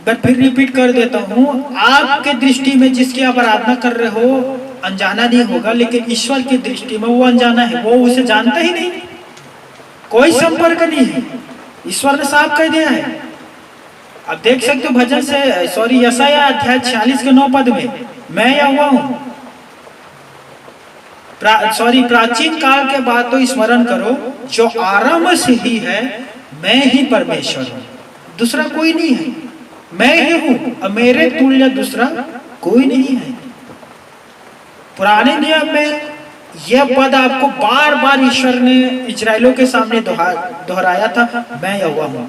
मैं फिर रिपीट कर देता हूं। आपके दृष्टि में जिसकी आप आराधना कर रहे हो अनजाना नहीं होगा, लेकिन ईश्वर की दृष्टि में वो अनजाना है, वो उसे जानता ही नहीं, कोई संपर्क नहीं है। ईश्वर ने साफ कह दिया है। आप देख सकते हो भजन से, सॉरी, यशायाह अध्याय 46 के 9 पद में, मैं यहोवा हूं। प्राचीन काल के बात तो स्मरण करो, जो आरंभ से ही है, मैं ही परमेश्वर हूं, दूसरा कोई नहीं है, मैं ही हूं, और मेरे तुल्य दूसरा कोई नहीं है। पुराने नियम में यह पद आपको बार बार ईश्वर ने इजराइलों के सामने दोहराया था, मैं यहोवा हूं,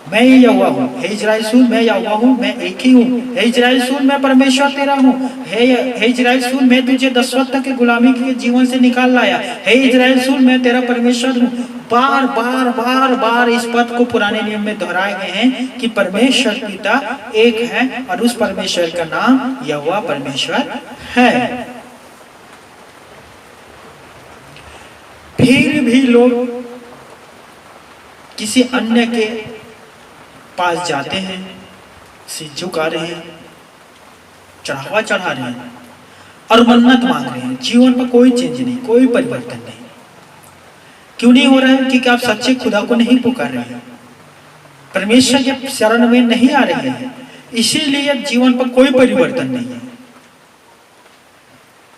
मैं ही यहोवा हूं। हे इजराइल सुन, मैं यहोवा हूं, मैं एक ही हूं। हे इजराइल सुन, मैं परमेश्वर तेरा हूं। हे इजराइल सुन, मैं तुझे दसवत के गुलामी के जीवन से निकाल लाया। हे इजराइल सुन, मैं तेरा परमेश्वर हूं। बार बार बार बार इस पद को पुराने नियम में दोहराए गए हैं कि परमेश्वर पिता एक है और उस परमेश्वर का नाम यहोवा परमेश्वर है। फिर भी लोग किसी अन्य के पास जाते हैं, सिर झुका रहे हैं, चढ़ावा चढ़ा रहे हैं और मन्नत मांग रहे हैं। जीवन में कोई चेंज नहीं, कोई परिवर्तन नहीं। क्यों नहीं हो रहा है? क्योंकि आप सच्चे खुदा को नहीं पुकार रहे हैं, परमेश्वर के शरण में नहीं आ रहे हैं, इसीलिए जीवन पर कोई परिवर्तन नहीं है।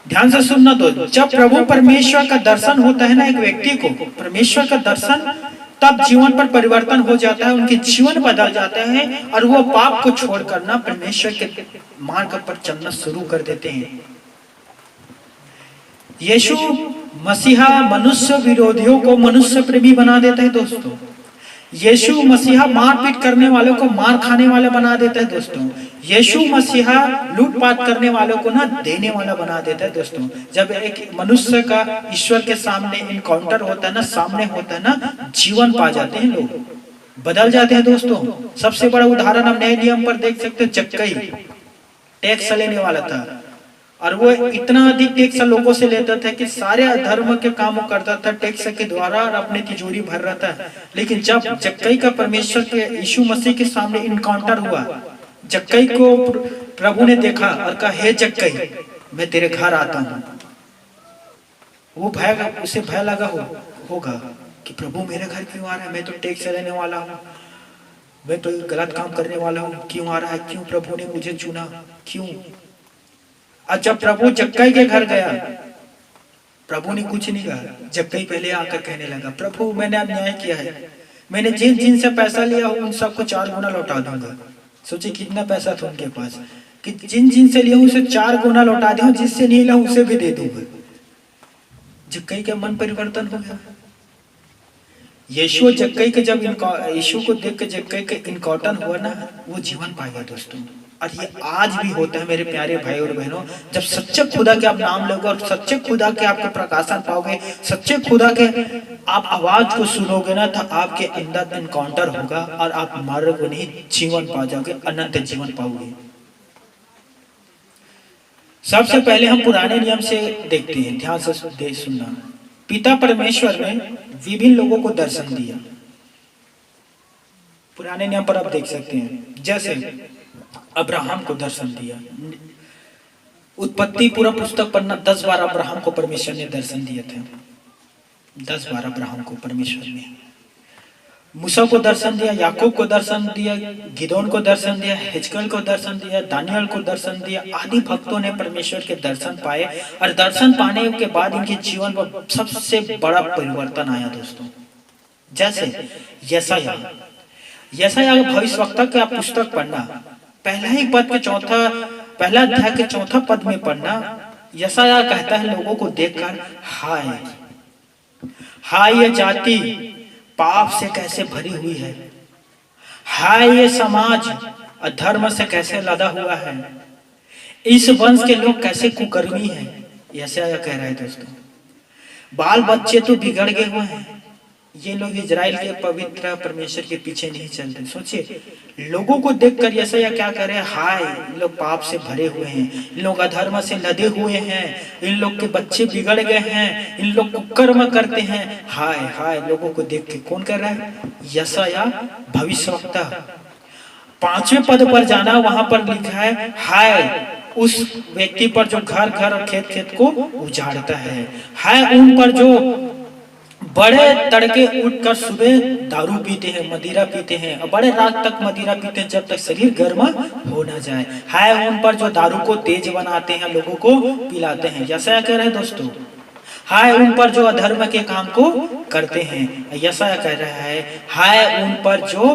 ध्यान से सुनना। तो जब प्रभु परमेश्वर का दर्शन होता है ना एक व्यक्ति को, परमेश्वर का दर्शन, तब जीवन पर परिवर्तन हो जाता है, उनके जीवन बदल जाता है और वो पाप को छोड़कर ना परमेश्वर के मार्ग पर चलना शुरू कर देते हैं। यीशु मसीहा मनुष्य विरोधियों को मनुष्य प्रेमी बना देता है दोस्तों। यीशु मसीहा मारपीट करने वालों को मार खाने वाला बना देता है दोस्तों। यीशु मसीहा लूटपाट करने वालों को ना देने वाला बना देता है दोस्तों। जब एक मनुष्य का ईश्वर के सामने इनकाउंटर होता है ना, सामने होता है ना, जीवन पा जाते हैं लोग, बदल जाते हैं दोस्तों। सबसे बड़ा उदाहरण हम नए नियम पर देख सकते हो। जक्कई टैक्स लेने वाला था और वो इतना अधिक टैक्स लोगों से लेता था कि सारे अधर्म के कामों करता था टैक्स के द्वारा और अपनी तिजोरी भर रहा था। लेकिन जब जक्कई का परमेश्वर के यीशु मसीह के सामने इनकाउंटर हुआ, जक्कई को प्रभु ने देखा और कहा, हे जक्कई, मैं तेरे घर आता हूं। वो उसे भय लगा होगा कि प्रभु मेरे घर क्यों आ रहा है, मैं तो टैक्स लेने वाला हूँ, मैं तो गलत काम करने वाला हूँ, क्यों आ रहा है, क्यों प्रभु ने मुझे चुना, क्यों। और जब प्रभु जक्कई के घर गया, प्रभु ने कुछ नहीं कहा। जक्कई पहले आकर कहने लगा, प्रभु मैंने अन्याय किया है, मैंने जिन जिन से पैसा लिया हो उन सबको 4 गुना लौटा दूंगा। सोचिए कितना पैसा था उनके पास कि जिन जिन से लिया उसे 4 गुना लौटा दूंगा, जिससे नहीं लिया उसे भी दे दूंगा। जक्कई का मन परिवर्तन हो गया। यीशु जक्कई के जब यीशु को देख के जक्कई के इनकाउंटर हुआ ना, वो जीवन पाएगा दोस्तों। और ये आज भी होता है मेरे प्यारे भाई और बहनों। जब सच्चे खुदा के आप नाम लोगे और सच्चे खुदा के आपके प्रकाशन पाओगे, सच्चे खुदा के आप आवाज को सुनोगे ना, तो आपके अंदर इनकाउंटर होगा और आप मरोगे नहीं, जीवन पा जाओगे, अनंत जीवन पाओगे। सबसे पहले हम पुराने नियम से देखते हैं, ध्यान से सुनना। पिता परमेश्वर ने विभिन्न लोगों को दर्शन दिया। पुराने नियम पर आप देख सकते हैं, जैसे अब्राहम को दर्शन दिया। उत्पत्ति पूरा पुस्तक पढ़ना, 10 बार अब्राहम को परमेश्वर ने दर्शन दिए थे। 10 बार अब्राहम को परमेश्वर ने। मूसा को दर्शन दिया, याकूब को दर्शन दिया, गिदोन को दर्शन दिया, हिजकियेल को दर्शन दिया, दानियल को दर्शन दिया। आदि भक्तों ने परमेश्वर के दर्शन पाए और दर्शन पाने के बाद इनके जीवन पर सबसे बड़ा परिवर्तन आया दोस्तों। जैसे यशायाह भविष्यवक्ता की आप पुस्तक पढ़ना, पहला अध्याय के 4 पद में पढ़ना। यशायाह कहता है लोगों को देखकर, हाय हाय ये जाति पाप से कैसे भरी हुई है, हाय ये समाज अधर्म से कैसे लदा हुआ है, इस वंश के लोग कैसे कुकर्मी हैं। यशायाह कह रहा है दोस्तों, बाल बच्चे तो बिगड़ गए हुए हैं। ये लोग इजराइल के पवित्र परमेश्वर के पीछे नहीं चलते। सोचिए लोगों को देखकर यशायाह क्या कह रहे हैं, हाय इन लोग पाप से भरे हुए हैं, इन लोग अधर्म से लदे हुए हैं, इन लोग के बच्चे बिगड़ गए हैं, इन लोग कुकर्म करते हैं। हाय हाय लोगों को देख के कौन कर रहा है? यशायाह भविष्यवक्ता। 5वें पद पर जाना, वहां पर लिखा है, हाय उस व्यक्ति पर जो घर घर और खेत खेत को उजाड़ता है, हाय उन पर जो बड़े तड़के उठकर सुबह दारू पीते हैं, मदिरा पीते हैं और बड़े रात तक मदिरा पीते हैं जब तक शरीर गर्म हो ना जाए। हाय उन पर जो दारू को तेज बनाते हैं, लोगों को पिलाते हैं। यशायाह कह रहे हैं दोस्तों, हाय उन पर जो अधर्म के काम को करते हैं। यशायाह कह रहा है, हाय उन पर जो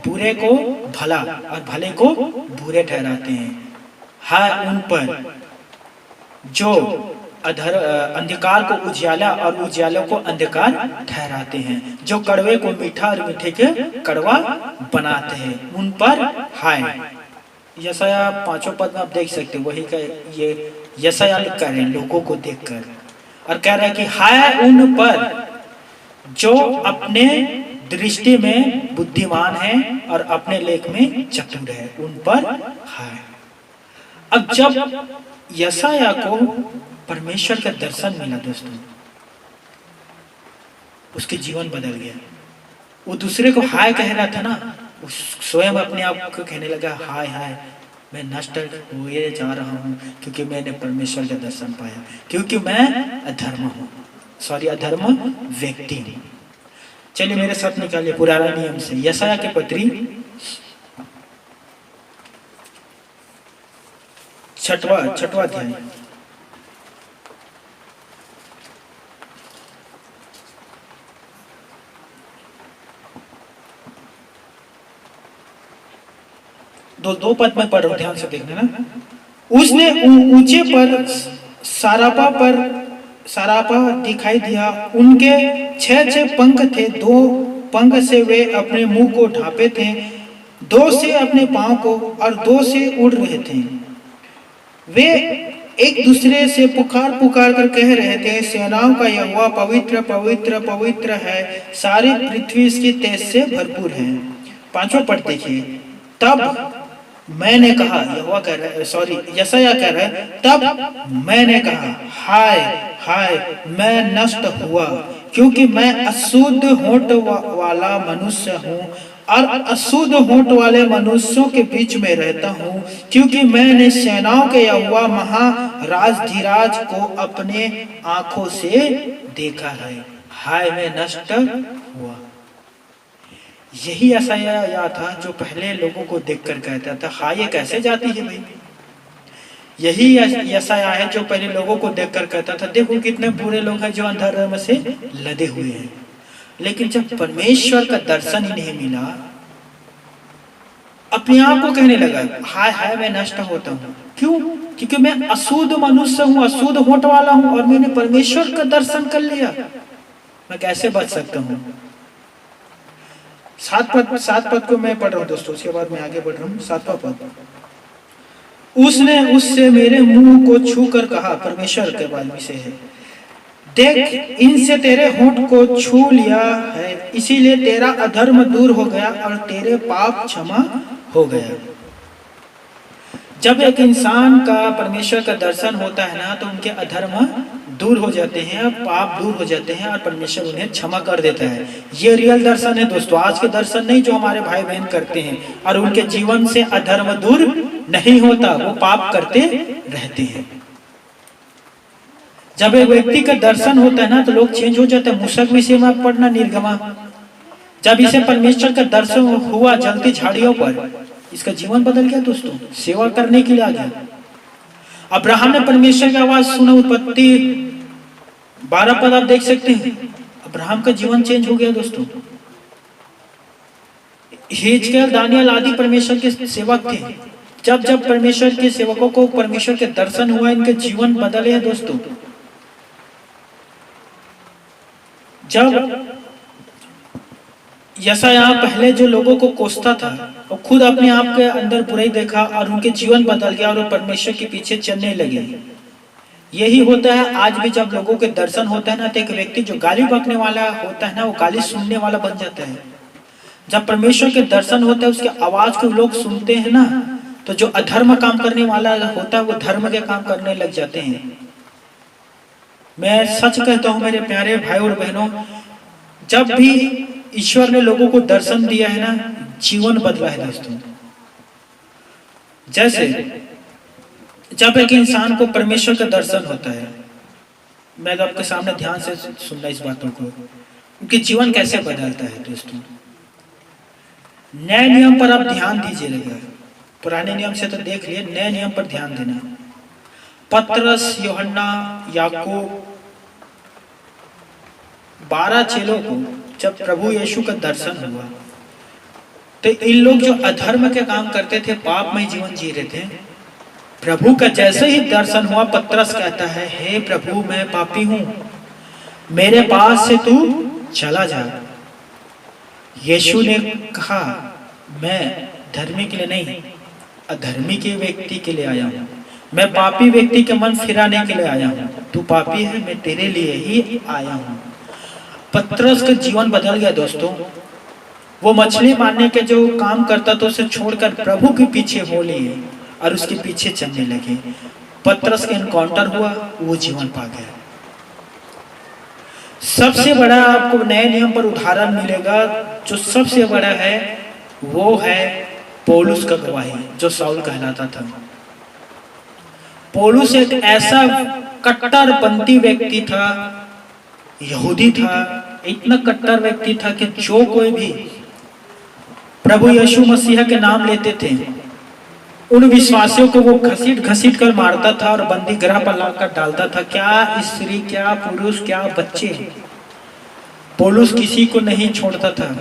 बुरे को भला और भले को बुरे ठहराते हैं। हाय उन पर जो अंधकार को उजियाला और उजियालों को अंधकार ठहराते हैं, जो कड़वे को मीठा और मीठे के कड़वा बनाते हैं, उन पर हाय। यशायाह 5वें पद में आप देख सकते हैं, वही का ये यशायाह लिख कर हैं लोगों को देखकर, और कह रहा है कि हाय उन पर जो अपने दृष्टि में बुद्धिमान है और अपने लेख में चतुर है, उन पर हाय। अब जब यशायाह को परमेश्वर का दर्शन मिला दोस्तों, उसके जीवन बदल गया। वो दूसरे को हाय कह रहा था ना, वो स्वयं अपने आप को कहने लगा, हाय हाय मैं नष्ट हुए जा रहा हूँ क्योंकि मैंने परमेश्वर का दर्शन पाया, क्योंकि मैं अधर्म हूँ, अधर्म व्यक्ति हूँ। चलिए मेरे साथ निकालिए पुराना नियम से यशायाह की पत्री 6वां अध्याय दो पद में पढ़ रहा हूं, ध्यान से देखना ना। उसने ऊंचे पर सरापा दिखाई दिया। उनके 6 पंख थे, 2 पंख से वे अपने मुंह को ढांपे थे, 2 से अपने पांव को, और 2 से उड़ रहे थे। वे एक दूसरे से पुकार कर कह रहे थे, सेनाओं का यहोवा पवित्र पवित्र पवित्र है, सारी पृथ्वी इसकी तेज से भरपूर है। 5वां पद देखिए। तब मैंने कहा, यहोवा कह रहा है, सॉरी यशायाह कह रहा है, तब मैंने कहा, हाय हाय मैं नष्ट हुआ, क्योंकि मैं अशुद्ध होंठ वाला मनुष्य हूँ और अशुद्ध होंठ वाले मनुष्यों के बीच में रहता हूँ, क्योंकि मैंने सेनाओं के यहोवा महाराज धीराज को अपने आंखों से देखा है। हाय मैं नष्ट हुआ। यही यशायाह था जो पहले लोगों को देखकर कहता था, हाय ये कैसे जाती है भाई। यही यशायाह है जो पहले लोगों को देखकर कहता था, देखो कितने बुरे लोग हैं जो अंधर्म से लदे हुए हैं। लेकिन जब परमेश्वर का दर्शन ही नहीं मिला, अपने आप को कहने लगा, हाय हाय मैं नष्ट होता हूँ। क्यों? क्योंकि मैं अशुद्ध मनुष्य हूँ, अशुद्ध होंठ वाला हूँ, और मैंने परमेश्वर का दर्शन कर लिया, मैं कैसे बच सकता हूँ। 7 पद को मैं पढ़ रहा हूँ दोस्तों, उसके बाद मैं आगे बढ़ रहा हूँ। 7वां पद। उसने उससे मेरे मुंह को छू कर कहा, परमेश्वर के वाणी से है, देख इनसे तेरे होंठ को छू लिया है, इसीलिए तेरा अधर्म दूर हो गया और तेरे पाप क्षमा हो गया। जब एक इंसान का परमेश्वर का दर्शन होता है ना, तो उनके अधर्म दूर हो जाते हैं, पाप दूर हो जाते हैं, और परमेश्वर उन्हें क्षमा कर देता है। ये रियल दर्शन है दोस्तों, आज के दर्शन नहीं जो हमारे भाई बहन करते हैं और उनके जीवन से अधर्म दूर नहीं होता, वो पाप करते रहते हैं। जब एक व्यक्ति का दर्शन होता है ना, तो लोग चेंज हो जाते हैं। मूसा के विषय में पढ़ना, निर्गमा, जब इसे परमेश्वर का दर्शन हुआ जलती झाड़ियों पर, इसका जीवन बदल गया दोस्तों, सेवा करने के लिए आ गया। अब्राहम ने परमेश्वर की आवाज सुना, उत्पत्ति 12 पद आप देख सकते हैं, अब्राहम का जीवन चेंज हो गया दोस्तों। हिजकिय्याह, दानियल आदि परमेश्वर के सेवक थे। जब जब परमेश्वर के सेवकों को परमेश्वर के दर्शन हुआ, इनके जीवन बदले हैं दोस्तों। जब यशायाह पहले जो लोगों को कोसता था, वो खुद अपने आप के अंदर बुराई देखा और उनके जीवन बदल गया और वो परमेश्वर के पीछे चलने लगे। यही होता है आज भी, जब लोगों के दर्शन होता है ना, तो एक व्यक्ति जो गाली बकने वाला होता है ना, वो गाली सुनने वाला बन जाता है। जब परमेश्वर के दर्शन होता है, उसके आवाज को लोग सुनते हैं ना, तो जो अधर्म काम करने वाला होता है वो धर्म के काम करने लग जाते हैं। मैं सच कहता हूं मेरे प्यारे भाई और बहनों, जब भी ईश्वर ने लोगों को दर्शन दिया है ना, जीवन बदला है दोस्तों। जैसे जब एक इंसान को परमेश्वर का दर्शन होता है, मैं तो आपके सामने ध्यान से सुनना इस बातों को, उनके जीवन कैसे बदलता है दोस्तों। नए नियम पर आप ध्यान दीजिएगा, पुराने नियम से तो देख लिए, नए नियम पर ध्यान देना। पतरस, यूहन्ना, याकूब, 12 चेलों को जब प्रभु यीशु का दर्शन हुआ, तो इन लोग जो अधर्म के काम करते थे, पापमय जीवन जी रहे थे, प्रभु का जैसे ही दर्शन हुआ, पतरस कहता है, हे प्रभु मैं पापी हूं, मेरे पास से तू चला जा। यीशु ने कहा, मैं धर्मी के लिए नहीं, अधर्मी के व्यक्ति के लिए आया हूं, मैं पापी व्यक्ति के मन फिराने के लिए आया हूं। तू पापी है, मैं तेरे लिए ही आया हूं। पतरस का जीवन बदल गया दोस्तों। वो मछली मारने के जो काम करता था उसे छोड़कर प्रभु के पीछे हो लिए और उसके पीछे चलने लगे। पतरस का एनकाउंटर हुआ, वो जीवन पा गया। सबसे बड़ा आपको नए नियम पर उदाहरण मिलेगा, जो सबसे बड़ा है वो है पौलुस का गवाही, जो साउल कहलाता था। पौलुस एक ऐसा कट्टरपंथी व्यक्ति था, यहूदी था, इतना कट्टर व्यक्ति था कि जो कोई भी प्रभु यीशु मसीह के नाम लेते थे, उन विश्वासियों को वो घसीट घसीट कर मारता था और बंदी गृह पर लाकर डालता था। क्या स्त्री, क्या पुरुष, क्या बच्चे, पौलुस किसी को नहीं छोड़ता था।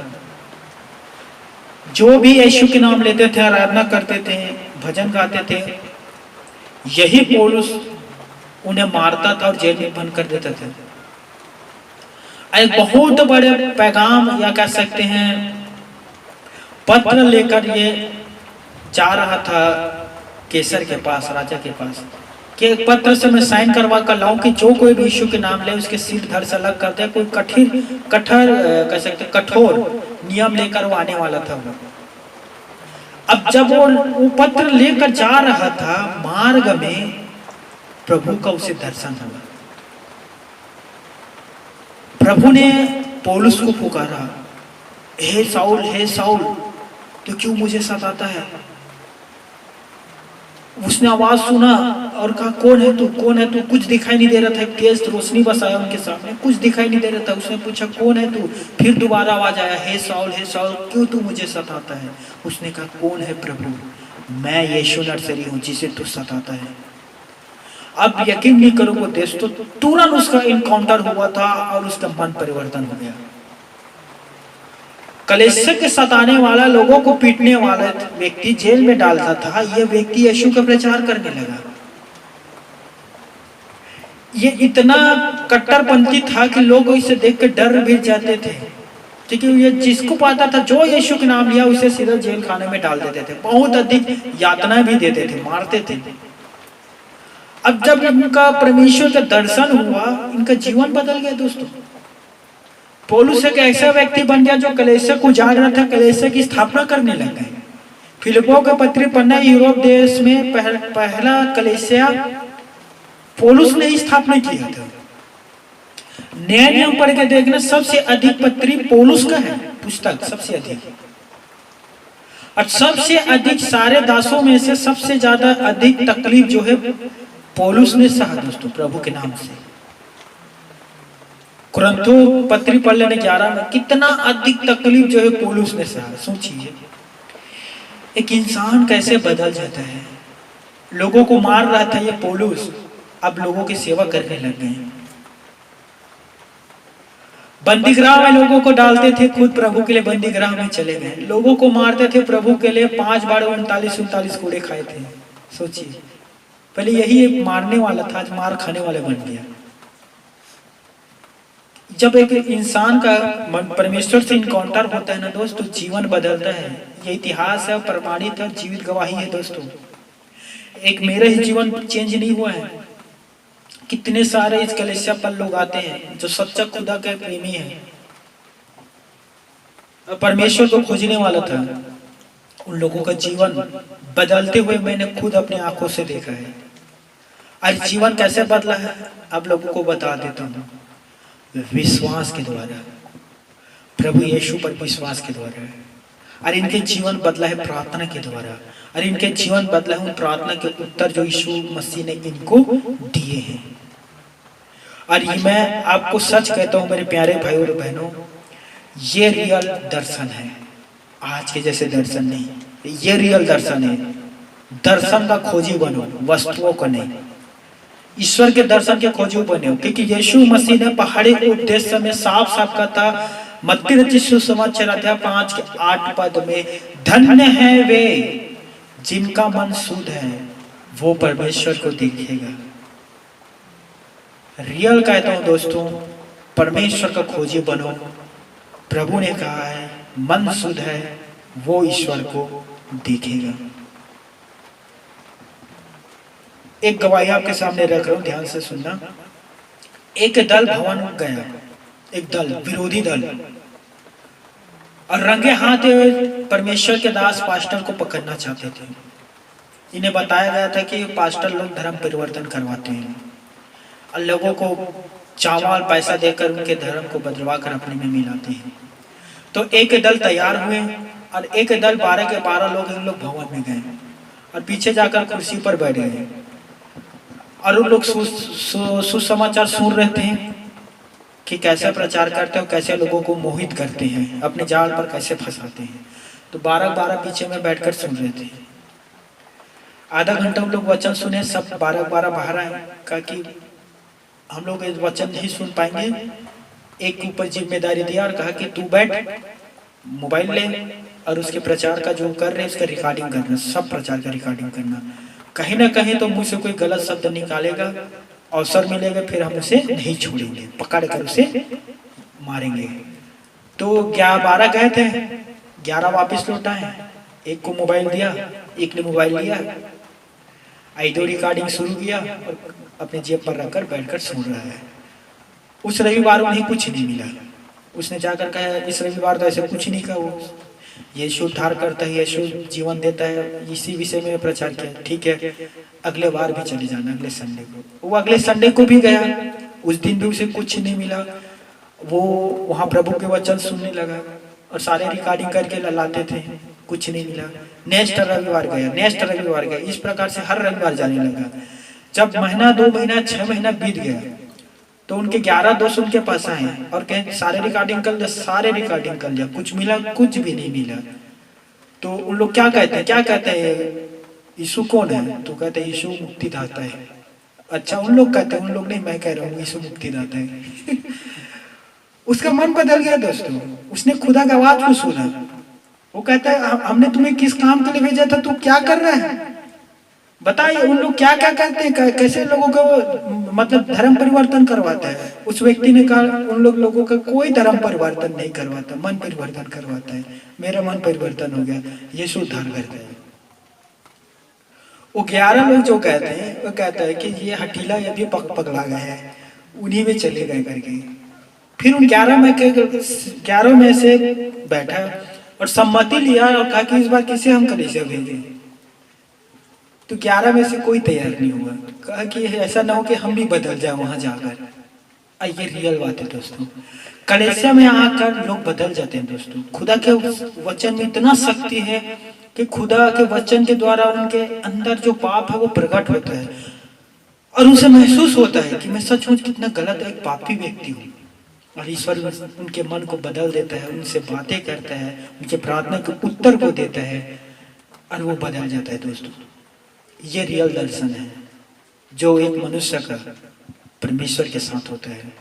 जो भी यीशु के नाम लेते थे, आराधना करते थे, भजन गाते थे, यही पौलुस उन्हें मारता था और जेल में बंद कर देता था। एक बहुत बड़े पैगाम या कह सकते हैं पत्र लेकर ये जा रहा था केसर के पास, राजा के पास, कि एक पत्र से मैं साइन करवा कर लाऊं कि जो कोई भी यीशु के नाम ले उसके सिर धड़ से अलग कर दे। कोई कह सकते कठोर नियम लेकर वो आने वाला था। वो अब जब वो पत्र लेकर जा रहा था, मार्ग में प्रभु का उसे दर्शन हुआ। प्रभु ने पौलुस को पुकारा, हे साउल तो क्यों मुझे सताता है? उसने आवाज सुना और कहा, कौन है तू? कुछ दिखाई नहीं दे रहा था, तेज रोशनी बस आया उनके सामने, कुछ दिखाई नहीं दे रहा था। उसने पूछा, कौन है तू? फिर दोबारा आवाज आया, हे साउल क्यों तू मुझे सताता है? उसने कहा, कौन है प्रभु? मैं यीशु नरसरी हूं जिसे तू सताता है। अब यकीन नहीं करोगे दोस्तों, तुरंत उसका इनकाउंटर हुआ था और उसका मन परिवर्तन हो गया। कलीसिया के सताने वाला, लोगों को पीटने वाला व्यक्ति जेल में डालता था, यह व्यक्ति यीशु का प्रचार करने लगा। ये इतना कट्टरपंथी था कि लोग इसे देखकर डर भी जाते थे, क्योंकि ये जिसको पाता था, जो यीशु के नाम लिया, उसे सीधा जेल खाने में डाल देते थे। बहुत अधिक यातना भी देते थे, मारते थे। अब जब इनका परमेश्वर का दर्शन हुआ, इनका जीवन बदल गया दोस्तों। पौलुस एक ऐसा व्यक्ति बन गया जो कलीसिया को जान रहा था, कलीसिया की स्थापना करने लग गए। फिलिप्पो के पत्र पढ़ना, यूरोप देश में पहला कलीसिया पौलुस ने ही स्थापना किया था। नया नियम पढ़ के देखना, सबसे अधिक पत्री पौलुस का है, पुस्तक सबसे अधिक। और सबसे अधिक सारे दासों में से सबसे ज्यादा अधिक तकलीफ जो है पौलुस ने सहा दोस्तों, प्रभु के नाम से। कुरिन्थो पत्री पढ़ लेने 11 में कितना अधिक तकलीफ जो है पौलुस ने सहा। सोचिए एक इंसान कैसे बदल जाता है। लोगों को मार रहा था ये पौलुस, अब लोगों की सेवा करने लग गए। बंदीगृह में लोगों को डालते थे, खुद प्रभु के लिए बंदीगृह में चले गए। लोगों को मारते थे, प्रभु के लिए 5 बार 39 कोड़े खाए थे। सोचिए, पहले यही एक मारने वाला था, आज मार खाने वाले बन गया। जब एक इंसान का परमेश्वर से इनकाउंटर होता है ना दोस्तों, जीवन बदलता है। ये इतिहास है, प्रमाणित है, जीवित गवाही है दोस्तों। एक मेरा ही जीवन चेंज नहीं हुआ है। कितने सारे इस कलीसिया पर लोग आते हैं जो सच्चा खुदा के प्रेमी है, परमेश्वर को खोजने वाला था। उन लोगों का जीवन बदलते हुए मैंने खुद अपनी आंखों से देखा है। आज जीवन कैसे बदला है अब लोगों को बता देता हूँ। विश्वास के द्वारा, प्रभु यीशु पर विश्वास के द्वारा। और इनके जीवन बदला है प्रार्थना के द्वारा। और इनके जीवन बदला है उन प्रार्थना के उत्तर जो यीशु मसीह ने इनको दिए हैं। और ये मैं आपको सच कहता हूँ मेरे प्यारे भाई और बहनों, ये रियल दर्शन है। आज के जैसे दर्शन नहीं, ये रियल दर्शन है। दर्शन का खोजी बनो, वस्तुओं का नहीं। ईश्वर के दर्शन के खोजी बने हो, क्योंकि यीशु मसीह ने पहाड़ी उद्देश्य में साफ साफ कहा था, मत्ती रचित सुसमाचार अध्याय 5 के 8 पद में, धन्य है वे जिनका मन शुद्ध है, वो परमेश्वर को देखेगा। रियल कहता हूं दोस्तों, परमेश्वर का खोजी बनो। प्रभु ने कहा है मन शुद्ध है वो ईश्वर को देखेगा। एक गवाही आपके सामने रख रहा हूं, ध्यान से सुनना। एक दल भवन गया, एक दल विरोधी दल, और रंगे हाथ परमेश्वर के दास पास्टर को पकड़ना चाहते थे। इन्हें बताया गया था कि पास्टर लोग धर्म परिवर्तन करवाते हैं और लोगों को चावल पैसा देकर उनके धर्म को बदलवा कर अपने में मिलाते हैं। तो एक दल तैयार हुए और एक दल 12 के 12 लोग इन लोग भवन में गए और पीछे जाकर कुर्सी पर बैठ गए। और उन लोग सुसमाचार सुन रहे थे कि कैसे प्रचार करते हैं, कैसे लोगों को मोहित करते हैं, अपने जाल पर कैसे फंसाते हैं। तो 12 पीछे में बैठकर सुन रहे थे। आधा घंटा हम लोग वचन सुने, सब 12 बाहर आए, कहा कि हम लोग इस वचन नहीं सुन पाएंगे। एक ऊपर जिम्मेदारी दिया और कहा कि तू बैठ, मोबाइल ले और उसके प्रचार का जो कर रहे हैं उसका रिकॉर्डिंग करना, सब प्रचार का रिकॉर्डिंग करना। कहीं ना कहीं तो मुंह से कोई गलत शब्द निकालेगा, अवसर मिलेगा फिर हम उसे नहीं छोड़ेंगे, पकड़ कर उसे मारेंगे। तो 11-12 गए थे, 11 वापस लौटाए। एक को मोबाइल दिया, एक ने मोबाइल लिया, आइडियो रिकॉर्डिंग शुरू किया और अपने जेब पर रखकर बैठकर सुन रहा है। उस रविवार उन्हें कुछ नहीं मिला। उसने जाकर कहा इस रविवार तो ऐसे कुछ नहीं कहा, वो यीशु उद्धार करता है, यीशु जीवन देता है, इसी विषय में प्रचार किया। ठीक है, अगले बार भी चले जाना, अगले संडे को। वो अगले संडे को भी गया, उस दिन भी उसे कुछ नहीं मिला। वो वहाँ प्रभु के वचन सुनने लगा और सारे रिकॉर्डिंग करके लाते थे, कुछ नहीं मिला। नेक्स्ट रविवार गया, नेक्स्ट रविवार गया, इस प्रकार से हर रविवार जाने लगा। जब महीना, 2 महीना, 6 महीना बीत गया तो उनके 11 दोस्त उनके पास आए और कहे सारे रिकॉर्डिंग कर लिया, सारे रिकॉर्डिंग कर लिया, कुछ मिला? कुछ भी नहीं मिला। तो उन लोग क्या कहते हैं, क्या कहते हैं, यीशु कौन है? तो कहते हैं यीशु मुक्तिदाता है। अच्छा, उन लोग कहते हैं, उन लोग नहीं, मैं कह रहा हूँ यीशु मुक्तिदाता है। उसका मन बदल गया दोस्तों, उसने खुदा का आवाज को सुना। वो कहता है हमने तुम्हें किस काम के लिए भेजा था, तू क्या कर रहा है? बताइए। उन लोग क्या क्या करते हैं, कैसे लोगों को मतलब धर्म परिवर्तन करवाता है? उस व्यक्ति ने कहा उन लोगों का कोई धर्म परिवर्तन नहीं करवाता, मन परिवर्तन करवाता है। मेरा मन परिवर्तन हो गया, यीशु उद्धार करता है। वो 11 लोग जो कहते हैं, वो कहता है कि ये हठीला ये भी पकड़ा गया है, उन्हीं में चले गए करके। फिर उन 11 में से बैठा और सम्मति लिया और कहा कि इस बार किसे हम कलीसिया भेजें। तो 11 में से कोई तैयार नहीं हुआ। कहा कि ऐसा ना हो कि हम भी बदल जाए वहां जाकर। ये रियल बात है दोस्तों, कलीसिया में आकर लोग बदल जाते हैं दोस्तों। खुदा के वचन में इतना शक्ति है कि खुदा के वचन के द्वारा उनके अंदर जो पाप है वो प्रकट होता है और उनसे महसूस होता है कि मैं सचमुच कितना गलत एक पापी व्यक्ति हूँ। और ईश्वर उनके मन को बदल देता है, उनसे बातें करता है, उनके प्रार्थना के उत्तर को देता है और वो बदल जाता है दोस्तों। ये रियल दर्शन है जो एक मनुष्य का परमेश्वर के साथ होता है।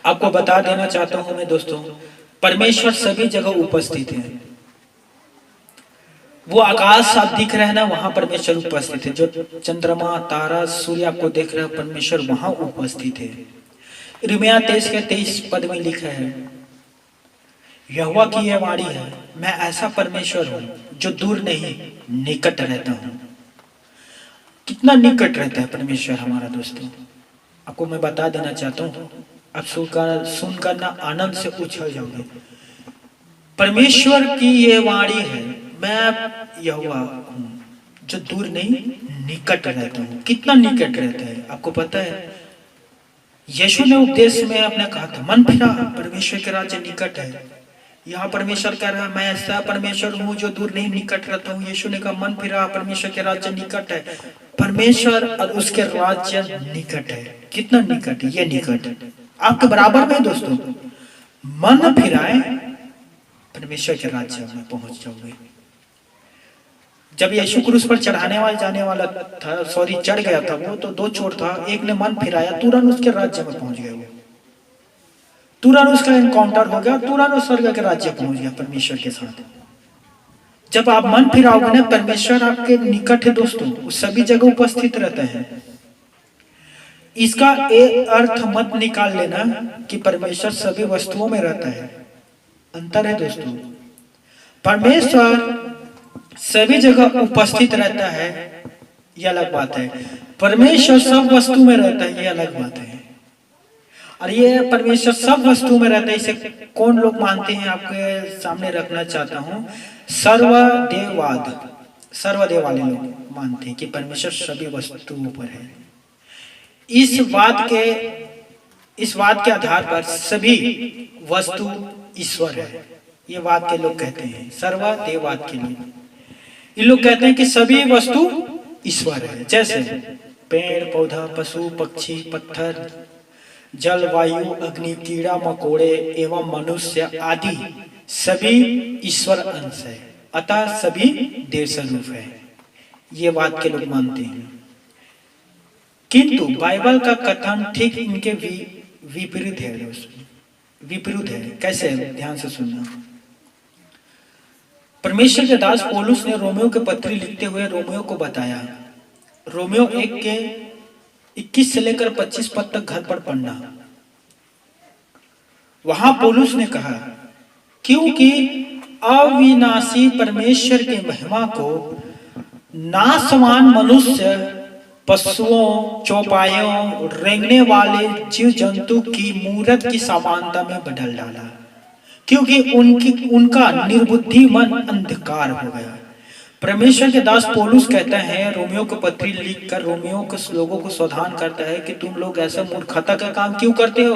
आपको बता देना चाहता हूं मैं दोस्तों, परमेश्वर सभी जगह उपस्थित है। वो आकाश आप दिख रहे हैं ना, वहां परमेश्वर उपस्थित है। जो चंद्रमा, तारा, सूर्य आपको देख रहे हैं, परमेश्वर वहां उपस्थित है। यिर्मयाह 23 पद में लिखा है, यहोवा की यह वाणी है, मैं ऐसा परमेश्वर हूं जो दूर नहीं निकट रहता हूं। कितना निकट रहता है परमेश्वर हमारा दोस्तों, आपको मैं बता देना चाहता हूं। आप सुनकर ना आनंद से उछल जाओगे। परमेश्वर की यह वाणी है, मैं यहोवा हूं जो दूर नहीं निकट रहता हूं। कितना निकट रहता है आपको पता है? यीशु ने उपदेश में अपने कहा था, मन फिरा, परमेश्वर के राज्य निकट है। यहाँ परमेश्वर कह रहा है, मैं ऐसा परमेश्वर हूँ जो दूर नहीं निकट रहता हूँ। यीशु ने कहा मन फिरा, परमेश्वर के राज्य निकट है। परमेश्वर और उसके राज्य निकट है। कितना निकट है? ये निकट है, आपके बराबर में दोस्तों। मन फिराए, परमेश्वर के राज्य में पहुंच जाओगे। जब यीशु क्रूस पर जाने वाला था, चढ़ गया था वो, तो 2 चोर था। एक ने मन फिराया, तुरंत उसके राज्य में पहुंच गया वो, तुरंत उसका एनकाउंटर हो गया, तुरंत उस स्वर्ग के राज्य पहुंच गया परमेश्वर के साथ। जब आप मन फिराओगे ना, परमेश्वर आपके निकट है दोस्तों, वो सभी जगह उपस्थित रहता है। इसका एक अर्थ मत निकाल लेना कि परमेश्वर सभी वस्तुओं में रहता है। अंतर है दोस्तों। परमेश्वर सभी जगह उपस्थित रहता है, यह अलग बात है। परमेश्वर सब वस्तु में रहता है, यह अलग बात है। और ये परमेश्वर सब वस्तु में रहता है, इसे कौन लोग मानते हैं आपके सामने रखना चाहता हूं। सर्वदेव वाले लोग मानते हैं कि परमेश्वर सभी वस्तुओं पर है। इस बात के आधार पर सभी वस्तु ईश्वर है, ये बात के लोग कहते हैं। सर्वदेववाद के लोग, ये लोग कहते हैं कि सभी वस्तु ईश्वर है। जैसे पेड़ पौधा, पशु पक्षी, पत्थर, जल, वायु, अग्नि, कीड़ा मकोड़े एवं मनुष्य आदि सभी ईश्वर अंश है, अतः सभी देव स्वरूप है। ये बात के लोग मानते हैं। किंतु बाइबल का कथन ठीक इनके विपरीत है दोस्तों। विपरीत है। कैसे? ध्यान से सुनना। परमेश्वर के दास पौलुस ने रोमियो के पत्री लिखते हुए रोमियो को बताया, रोमियो 1 के 21 से लेकर 25 पद तक घर पर पढ़ना। वहां पौलुस ने कहा, क्योंकि अविनाशी परमेश्वर की महिमा को नासवान मनुष्य, पशुओं, चौपायों, रेंगने वाले जीव जंतु की मूरत की समानता में बदल डाला, क्योंकि उनका निर्बुद्धि मन अंधकार हो गया। परमेश्वर के दास पौलुस कहता है, रोमियो को पत्री लिखकर रोमियो के लोगों को सावधान करता है कि तुम लोग ऐसा मूर्खता का काम क्यों करते हो।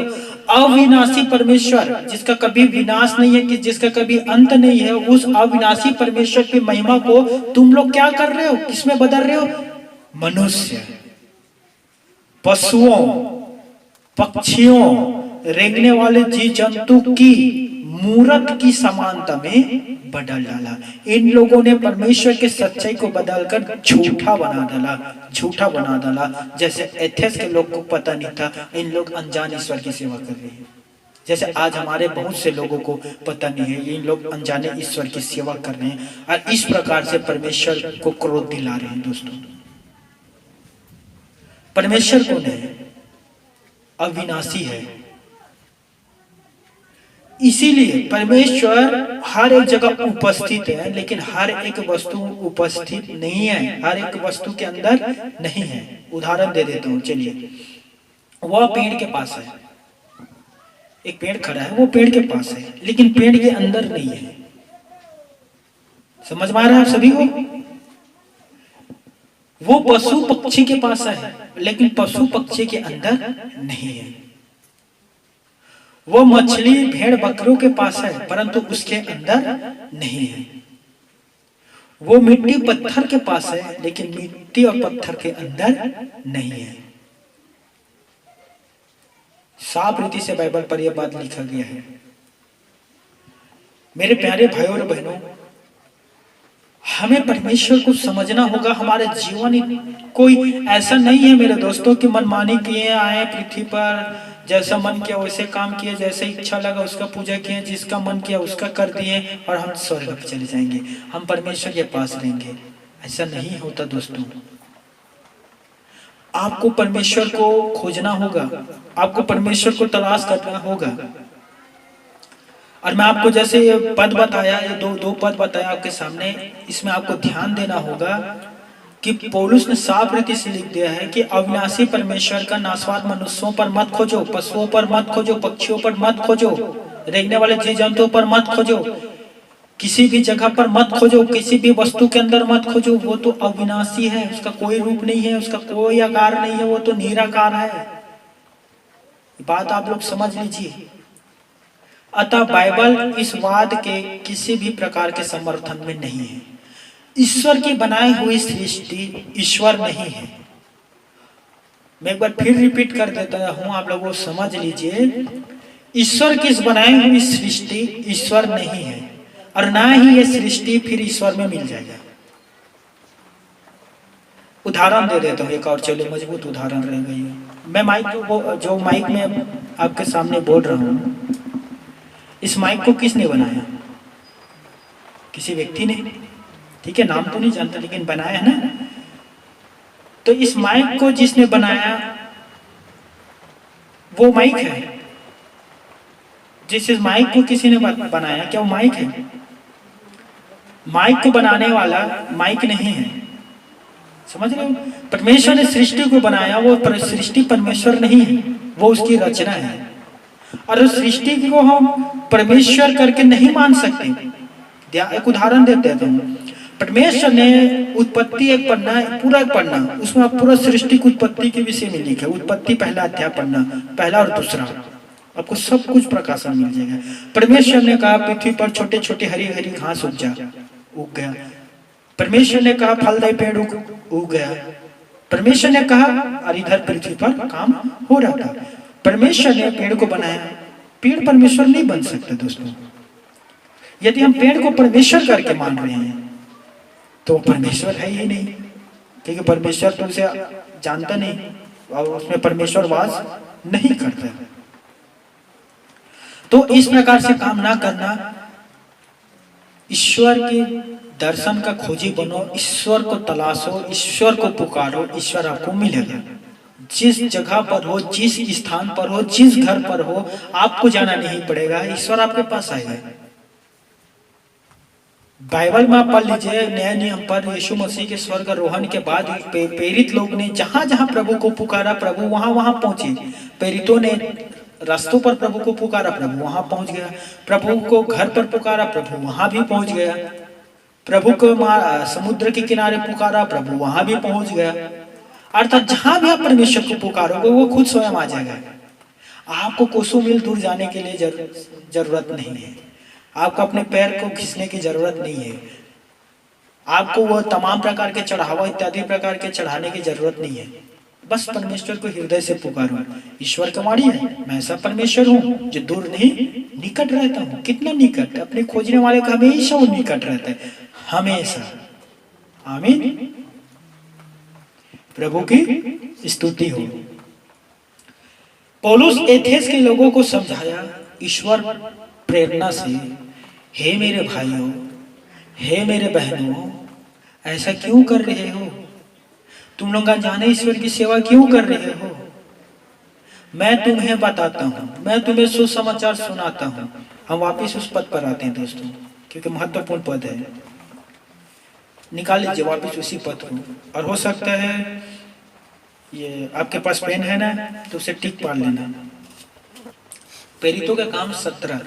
अविनाशी परमेश्वर, जिसका कभी विनाश नहीं है, कि जिसका कभी अंत नहीं है, उस अविनाशी परमेश्वर की महिमा को तुम लोग क्या कर रहे हो? किसमें बदल रहे हो? मनुष्य, पशुओं, पक्षियों, रेंगने वाले जीव जंतु की मूरत की समानता में बदल डाला। इन लोगों ने परमेश्वर के सच्चाई को बदलकर झूठा बना डाला। जैसे एथेंस के लोग को पता नहीं था, इन लोग अनजान ईश्वर की सेवा कर रहे हैं। जैसे आज हमारे बहुत से लोगों को पता नहीं है, इन लोग अनजाने ईश्वर की सेवा कर रहे हैं और इस प्रकार से परमेश्वर को क्रोध दिला रहे हैं। दोस्तों, परमेश्वर कौन है? अविनाशी है। इसीलिए परमेश्वर हर एक जगह उपस्थित है, लेकिन हर एक वस्तु उपस्थित नहीं है, हर एक वस्तु के अंदर नहीं है। उदाहरण दे देता हूं, चलिए। वह पेड़ के पास है, एक पेड़ खड़ा है, वो पेड़ के पास है, लेकिन पेड़ के अंदर नहीं है। समझ में आ रहा है आप सभी को? वो पशु पक्षी के पास है, लेकिन पशु पक्षी के अंदर नहीं है। वो मछली भेड़ बकरियों के पास है, परंतु उसके अंदर नहीं है। वो मिट्टी पत्थर के पास है, लेकिन मिट्टी और पत्थर के अंदर नहीं है। साफ रीति से बाइबल पर यह बात लिखा गया है। मेरे प्यारे भाइयों और बहनों, हमें परमेश्वर को समझना होगा। हमारे जीवन कोई ऐसा नहीं है मेरे दोस्तों कि मनमानी किए आए पृथ्वी पर, जैसा मन किया वैसे काम किए, जैसे इच्छा लगा उसका पूजा किए, जिसका मन किया उसका कर दिए और हम स्वर्ग पे चले जाएंगे, हम परमेश्वर के पास रहेंगे। ऐसा नहीं होता दोस्तों। आपको परमेश्वर को खोजना होगा, आपको परमेश्वर को तलाश करना होगा। और मैं आपको जैसे ये पद बताया, ये दो पद बताया आपके सामने, इसमें आपको ध्यान देना होगा कि पौलुस ने साफ रीति से लिख दिया है कि अविनाशी परमेश्वर का नासवान मनुष्यों पर मत खोजो, पशुओं पर मत खोजो, पक्षियों पर मत खोजो, रेंगने वाले जीव जंतुओं पर मत खोजो, किसी भी जगह पर मत खोजो, किसी भी वस्तु के अंदर मत खोजो। वो तो अविनाशी है, उसका कोई रूप नहीं है, उसका कोई आकार नहीं है, वो तो निराकार है। बात आप लोग समझ लीजिए। अतः बाइबल इस वाद के किसी भी प्रकार के समर्थन में नहीं है। ईश्वर की बनाई हुई सृष्टि ईश्वर नहीं है। मैं एक बार फिर रिपीट कर देता हूं, आप लोगों को समझ लीजिए। ईश्वर की बनाई हुई सृष्टि ईश्वर नहीं है, और ना ही ये सृष्टि फिर ईश्वर में मिल जाएगा। उदाहरण दे देता हूं एक और, चलिए मजबूत उदाहरण रह गई है। मैं माइक जो माइक में आपके सामने बोल रहा हूं, इस माइक को किसने बनाया? किसी व्यक्ति ने, ठीक है, नाम तो नहीं जानता, लेकिन बनाया है ना। तो इस माइक को जिसने बनाया वो माइक है। जिस माइक को किसी ने बनाया, क्या वो माइक है? माइक को बनाने वाला माइक नहीं है। समझ रहे हो? परमेश्वर ने सृष्टि को बनाया, वो सृष्टि परमेश्वर नहीं है, वो उसकी रचना है। और उस सृष्टि को हम परमेश्वर करके नहीं मान सकते। एक उदाहरण देते हैं। परमेश्वर ने उत्पत्ति एक पढ़ना, पूरा पढ़ना, उसमें आप पूरा सृष्टि की उत्पत्ति के विषय में लिखा है। उत्पत्ति पहला अध्याय पढ़ना, पहला और दूसरा, आपको सब कुछ प्रकाशन मिल जाएगा। परमेश्वर ने कहा पृथ्वी पर छोटे छोटे हरी हरी घास उग जा, उग गया। परमेश्वर ने कहा फलदायी पेड़ उग गया। परमेश्वर ने कहा, और इधर पृथ्वी पर काम हो रहा था। परमेश्वर ने पेड़ को बनाया। पेड़ परमेश्वर नहीं बन सकता दोस्तों। यदि हम पेड़ को परमेश्वर करके मान रहे हैं तो परमेश्वर है ही नहीं, क्योंकि परमेश्वर तो उसे जानता नहीं और उसमें परमेश्वर वास नहीं करता। तो इस प्रकार से काम ना करना, ईश्वर के दर्शन का खोजी बनो, ईश्वर को तलाशो, ईश्वर को पुकारो, ईश्वर आपको मिलेगा। जिस जगह पर हो, जिस स्थान पर हो, जिस घर पर हो, आपको जाना नहीं पड़ेगा, ईश्वर आपके पास आएगा। बाइबल में आप पढ़ लीजिए, नए नियम पर यीशु मसीह के स्वर्ग आरोहण के बाद प्रेरित लोग ने जहां जहां प्रभु को पुकारा, प्रभु वहां वहां पहुंचे। प्रेरितों ने रास्तों पर प्रभु को पुकारा, प्रभु वहां पहुंच गया। प्रभु को घर पर पुकारा, प्रभु वहां भी पहुंच गया। प्रभु को समुद्र के किनारे पुकारा, प्रभु वहां भी पहुंच गया। अर्थात जहां भी आप परमेश्वर को पुकारोगे वो खुद स्वयं आ जाएगा। आपको कोसों मील दूर जाने के लिए जरूरत नहीं है। आपको अपने पैर को खींचने की जरूरत नहीं है। आपको वो तमाम प्रकार के चढ़ावा इत्यादि प्रकार के चढ़ाने की जरूरत नहीं है। बस परमेश्वर को हृदय से पुकारो। ईश्वर का वाणी है, मैं ऐसा परमेश्वर हूँ जो दूर नहीं निकट रहता हूँ। कितना निकट, अपने खोजने वाले का हमेशा वो निकट रहता है, हमेशा। आमीन। प्रभु की स्तुति हो। पौलुस एथेंस के लोगों को समझाया ईश्वर प्रेरणा से, हे मेरे भाइयों, हे मेरे बहनों, ऐसा क्यों कर रहे हो? तुम लोग अनजाने ईश्वर की सेवा क्यों कर रहे हो? मैं तुम्हें बताता हूं, मैं तुम्हें सुसमाचार सुनाता हूं। हम वापिस उस पद पर आते हैं दोस्तों, क्योंकि महत्वपूर्ण पद है। निकाल लीजिए वापिस उसी पद को। और हो सकता है ये आपके पास पेन है ना, तो उसे टिक पार लेना। प्रेरितों का काम 17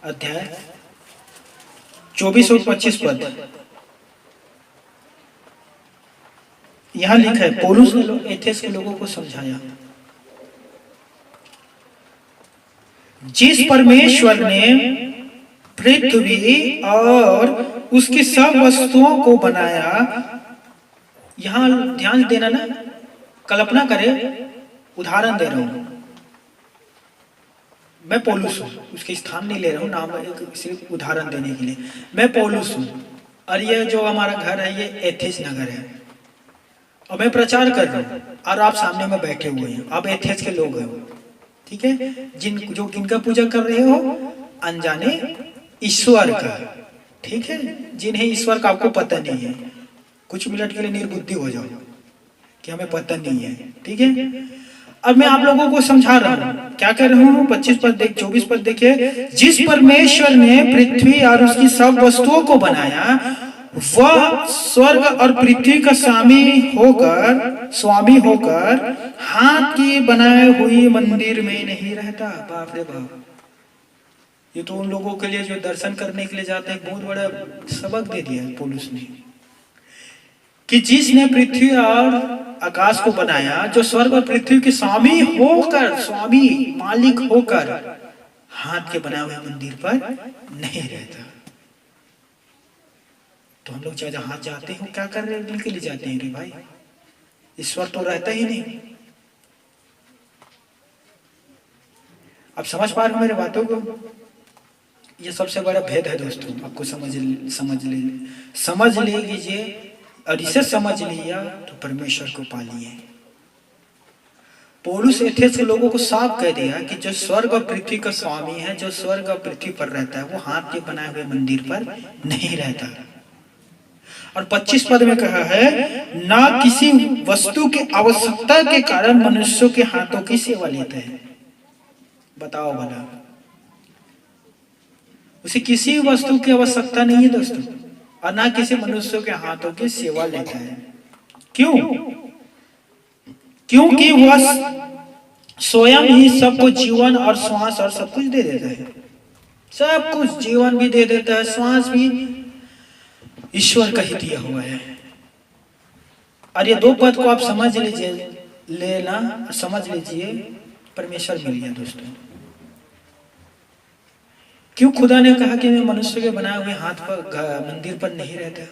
अध्याय 24 और 25 पद। यहां लिखा है, पौलुस ने एथेंस के लोगों को समझाया, जिस परमेश्वर ने पृथ्वी और उसकी सब वस्तुओं को बनाया। यहां ध्यान देना ना, कल्पना करे, उदाहरण दे रहा हूं, मैं पौलुस हूं, उसके स्थान नहीं ले रहा हूं, नाम सिर्फ उदाहरण देने के लिए। मैं पौलुस हूं और ये जो हमारा घर है ये एथेंस नगर है, और मैं प्रचार कर रहा हूं और आप सामने में बैठे हुए हैं। आप एथेंस के लोग हैं, ठीक है, जिनका पूजा कर रहे हो, अनजाने ईश्वर का, ठीक है, जिन्हें ईश्वर का आपको पता नहीं है। कुछ मिनट के लिए निर्बुद्धि हो जाओ कि हमें पता नहीं है, ठीक है। अब मैं आप लोगों को समझा रहा हूं, क्या कर रहा हूं। 25 पद 24 पद देखिए, जिस परमेश्वर ने पृथ्वी और उसकी सब वस्तुओं को बनाया, वह स्वर्ग और पृथ्वी का स्वामी होकर हाथ की बनाए हुई मंदिर में नहीं रहता। बाप रे बाप, ये तो उन लोगों के लिए जो दर्शन करने के लिए जाते हैं बहुत बड़ा सबक दे दिया है पौलुस ने, कि जिसने पृथ्वी और आकाश को बनाया, जो स्वर्ग और पृथ्वी के स्वामी होकर, स्वामी मालिक होकर हाथ के बनाए हुए मंदिर पर नहीं रहता। तो हम लोग जहां जाते हैं क्या कर रहे हैं, के लिए जाते हैं रे भाई, ईश्वर तो रहता ही नहीं। अब समझ पा रहे हो मेरे बातों को? ये सबसे बड़ा भेद है दोस्तों, आपको समझ लीजिए, और इसे समझ लिया तो परमेश्वर को पा लिए। पौलुस एथेंस के लोगों को साफ कह दिया कि जो स्वर्ग और पृथ्वी का स्वामी है, जो स्वर्ग और पृथ्वी पर रहता है, वो हाथ के बनाए हुए मंदिर पर नहीं रहता। और 25 पद में कहा है, ना किसी वस्तु की आवश्यकता के कारण मनुष्यों के हाथों की सेवा लेता है। बताओ भला, उसे किसी वस्तु की आवश्यकता नहीं है दोस्तों, और ना किसी मनुष्यों के हाथों की सेवा लेता है। क्यों? क्योंकि वह स्वयं ही सबको जीवन और श्वास और सब कुछ दे देता है। सब कुछ, जीवन भी दे देता है, श्वास भी ईश्वर का ही दिया हुआ है। और ये दो पद को आप समझ लीजिए, लेना समझ लीजिए, परमेश्वर मिल गया दोस्तों। क्यों खुदा ने कहा कि मैं मनुष्य के बनाए हुए हाथ पर मंदिर पर नहीं रहता,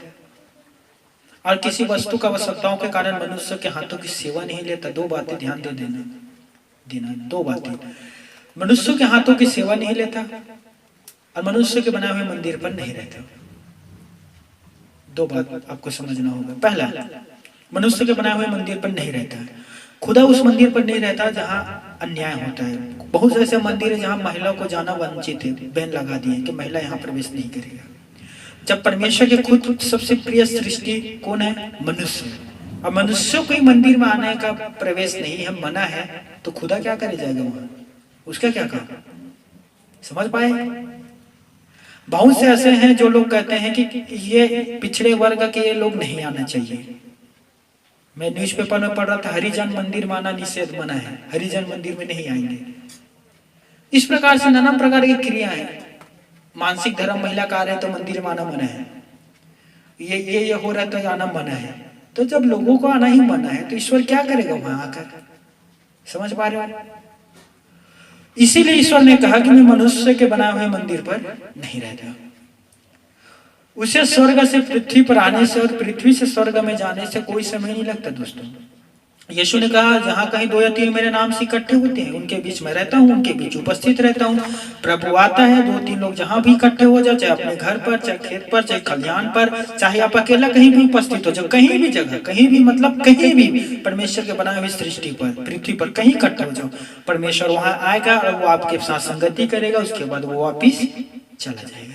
और किसी वस्तु का आवश्यकताओं के कारण मनुष्य के हाथों की सेवा नहीं लेता? दो बातें ध्यान दे देना, दो बातें, मनुष्य के हाथों की सेवा नहीं लेता और मनुष्य के बनाए हुए मंदिर पर नहीं रहता। दो बात आपको समझना होगा। पहला, मनुष्य के बनाए हुए मंदिर पर नहीं रहता। खुदा उस मंदिर पर नहीं रहता जहां अन्याय होता है। बहुत से ऐसे मंदिर है जहाँ महिला को जाना वंचित है, बैन लगा दिए कि महिला यहाँ प्रवेश नहीं करेगा। जब परमेश्वर के खुद सबसे प्रिय सृष्टि कौन है? मनुष्य। और मनुष्य को ही मंदिर में आने का प्रवेश नहीं है, मना है, तो खुदा क्या करे जाएगा वहां? उसका क्या काम? समझ पाए? बहुत से ऐसे हैं जो लोग कहते हैं कि ये पिछड़े वर्ग के लोग नहीं आना चाहिए। मैं न्यूज़पेपर में पढ़ रहा था, हरिजन मंदिर माना निषेध मना है, हरिजन मंदिर में नहीं आएंगे। इस प्रकार से नाना प्रकार की क्रिया है। मानसिक धर्म महिला का आ रहे तो मंदिर में आना मना है, ये हो रहा है तो आना मना है। तो जब लोगों को आना ही मना है तो ईश्वर क्या करेगा वहां आकर? समझ पा रहे हो? इसीलिए ईश्वर ने कहा कि मैं मनुष्य के बनाए हुए मंदिर पर नहीं रहता। उसे स्वर्ग से पृथ्वी पर आने से और पृथ्वी से स्वर्ग में जाने से कोई समय नहीं लगता दोस्तों। यीशु ने कहा, जहां कहीं 2 या 3 मेरे नाम से इकट्ठे होते हैं उनके बीच में रहता हूँ, उनके बीच उपस्थित रहता हूँ। प्रभु आता है, 2-3 लोग जहां भी इकट्ठे हो जाए, चाहे अपने घर पर, चाहे खेत पर, चाहे खलिहान पर, चाहे आप अकेला कहीं भी उपस्थित हो जाओ, कहीं भी जगह, कहीं भी मतलब कहीं भी परमेश्वर के बनाए हुई सृष्टि पर, पृथ्वी पर कहीं इकट्ठे हो जाओ, परमेश्वर वहां आएगा और वो आपके साथ संगति करेगा। उसके बाद वो वापिस चला जाएगा।